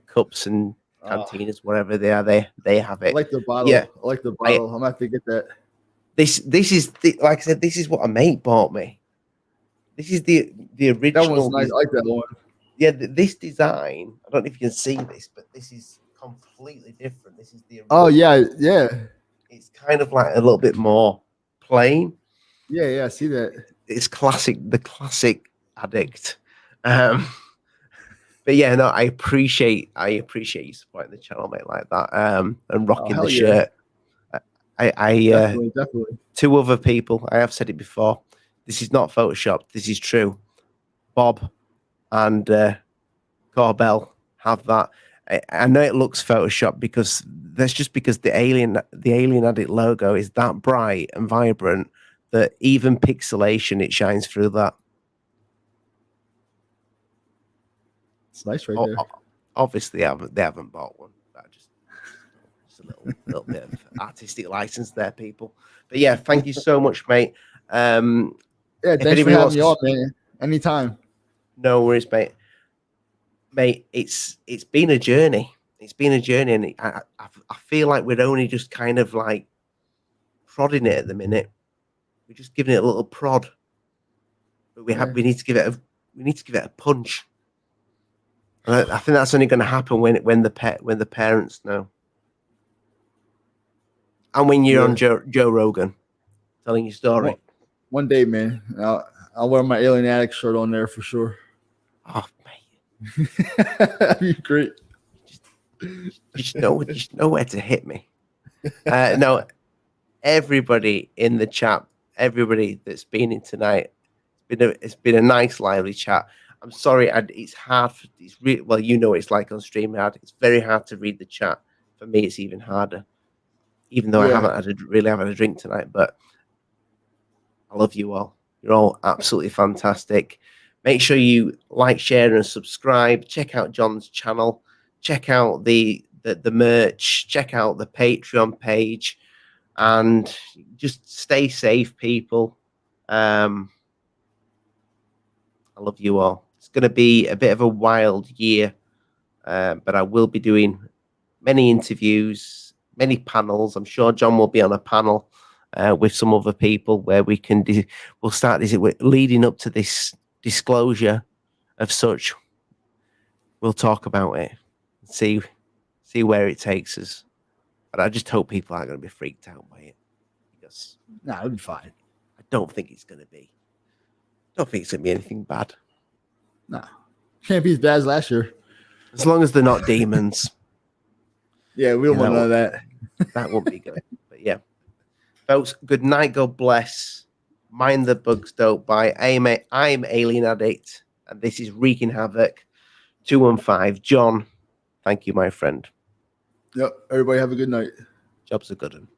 cups and cantinas, whatever they are, they have it. I like the bottle. Yeah, I like the bottle. I'm gonna have to get that. This is like I said, this is what a mate bought me. This is the original. That one's nice. I like that one. Yeah, this design. I don't know if you can see this, but this is completely different. This is the original. Oh yeah. It's kind of like a little bit more plain. Yeah, I see that. It's the classic addict. But yeah, no, I appreciate you supporting the channel, mate, like that. And rocking the shirt. Definitely. 2 other people, I have said it before. This is not photoshopped. This is true. Bob and Corbell have that. I know it looks photoshopped because the alien addict logo is that bright and vibrant that even pixelation, it shines through that. It's nice right there. Obviously, they haven't bought one. Just a little bit of artistic license there, people. But yeah, thank you so much, mate. Thanks for having me on, man. Anytime. No worries, mate. Mate, it's been a journey. It's been a journey, and I feel like we're only just kind of like prodding it at the minute. We're just giving it a little prod, but we need to give it a punch. And I think that's only going to happen when the parents know, and when you're on Joe Rogan telling your story. One day, man, I'll wear my Alien Addict shirt on there for sure. Oh, mate, that'd be great. Just know where to hit me. No, everybody in the chat, everybody that's been in tonight, it's been a nice, lively chat. I'm sorry, it's hard. Well, it's like on StreamYard. It's very hard to read the chat. For me, it's even harder. Even though I haven't had a drink tonight, but I love you all. You're all absolutely fantastic. Make sure you like, share, and subscribe. Check out John's channel. Check out the merch. Check out the Patreon page, and just stay safe, people. I love you all. It's going to be a bit of a wild year, but I will be doing many interviews, many panels. I'm sure John will be on a panel with some other people where we can we'll start this leading up to this disclosure of such. We'll talk about it, see where it takes us. But I just hope people aren't going to be freaked out by it, because it'll be fine. I don't think it's going to be. Don't think it's going to be anything bad. No, can't be as bad as last year. As long as they're not demons. Yeah, we don't want none of that. That won't be good. But yeah, folks, good night. God bless. Mind the bugs don't bite. I'm Alien Addict, and this is RicanHavoc215. John, thank you, my friend. Yep. Everybody have a good night. Job's a good one.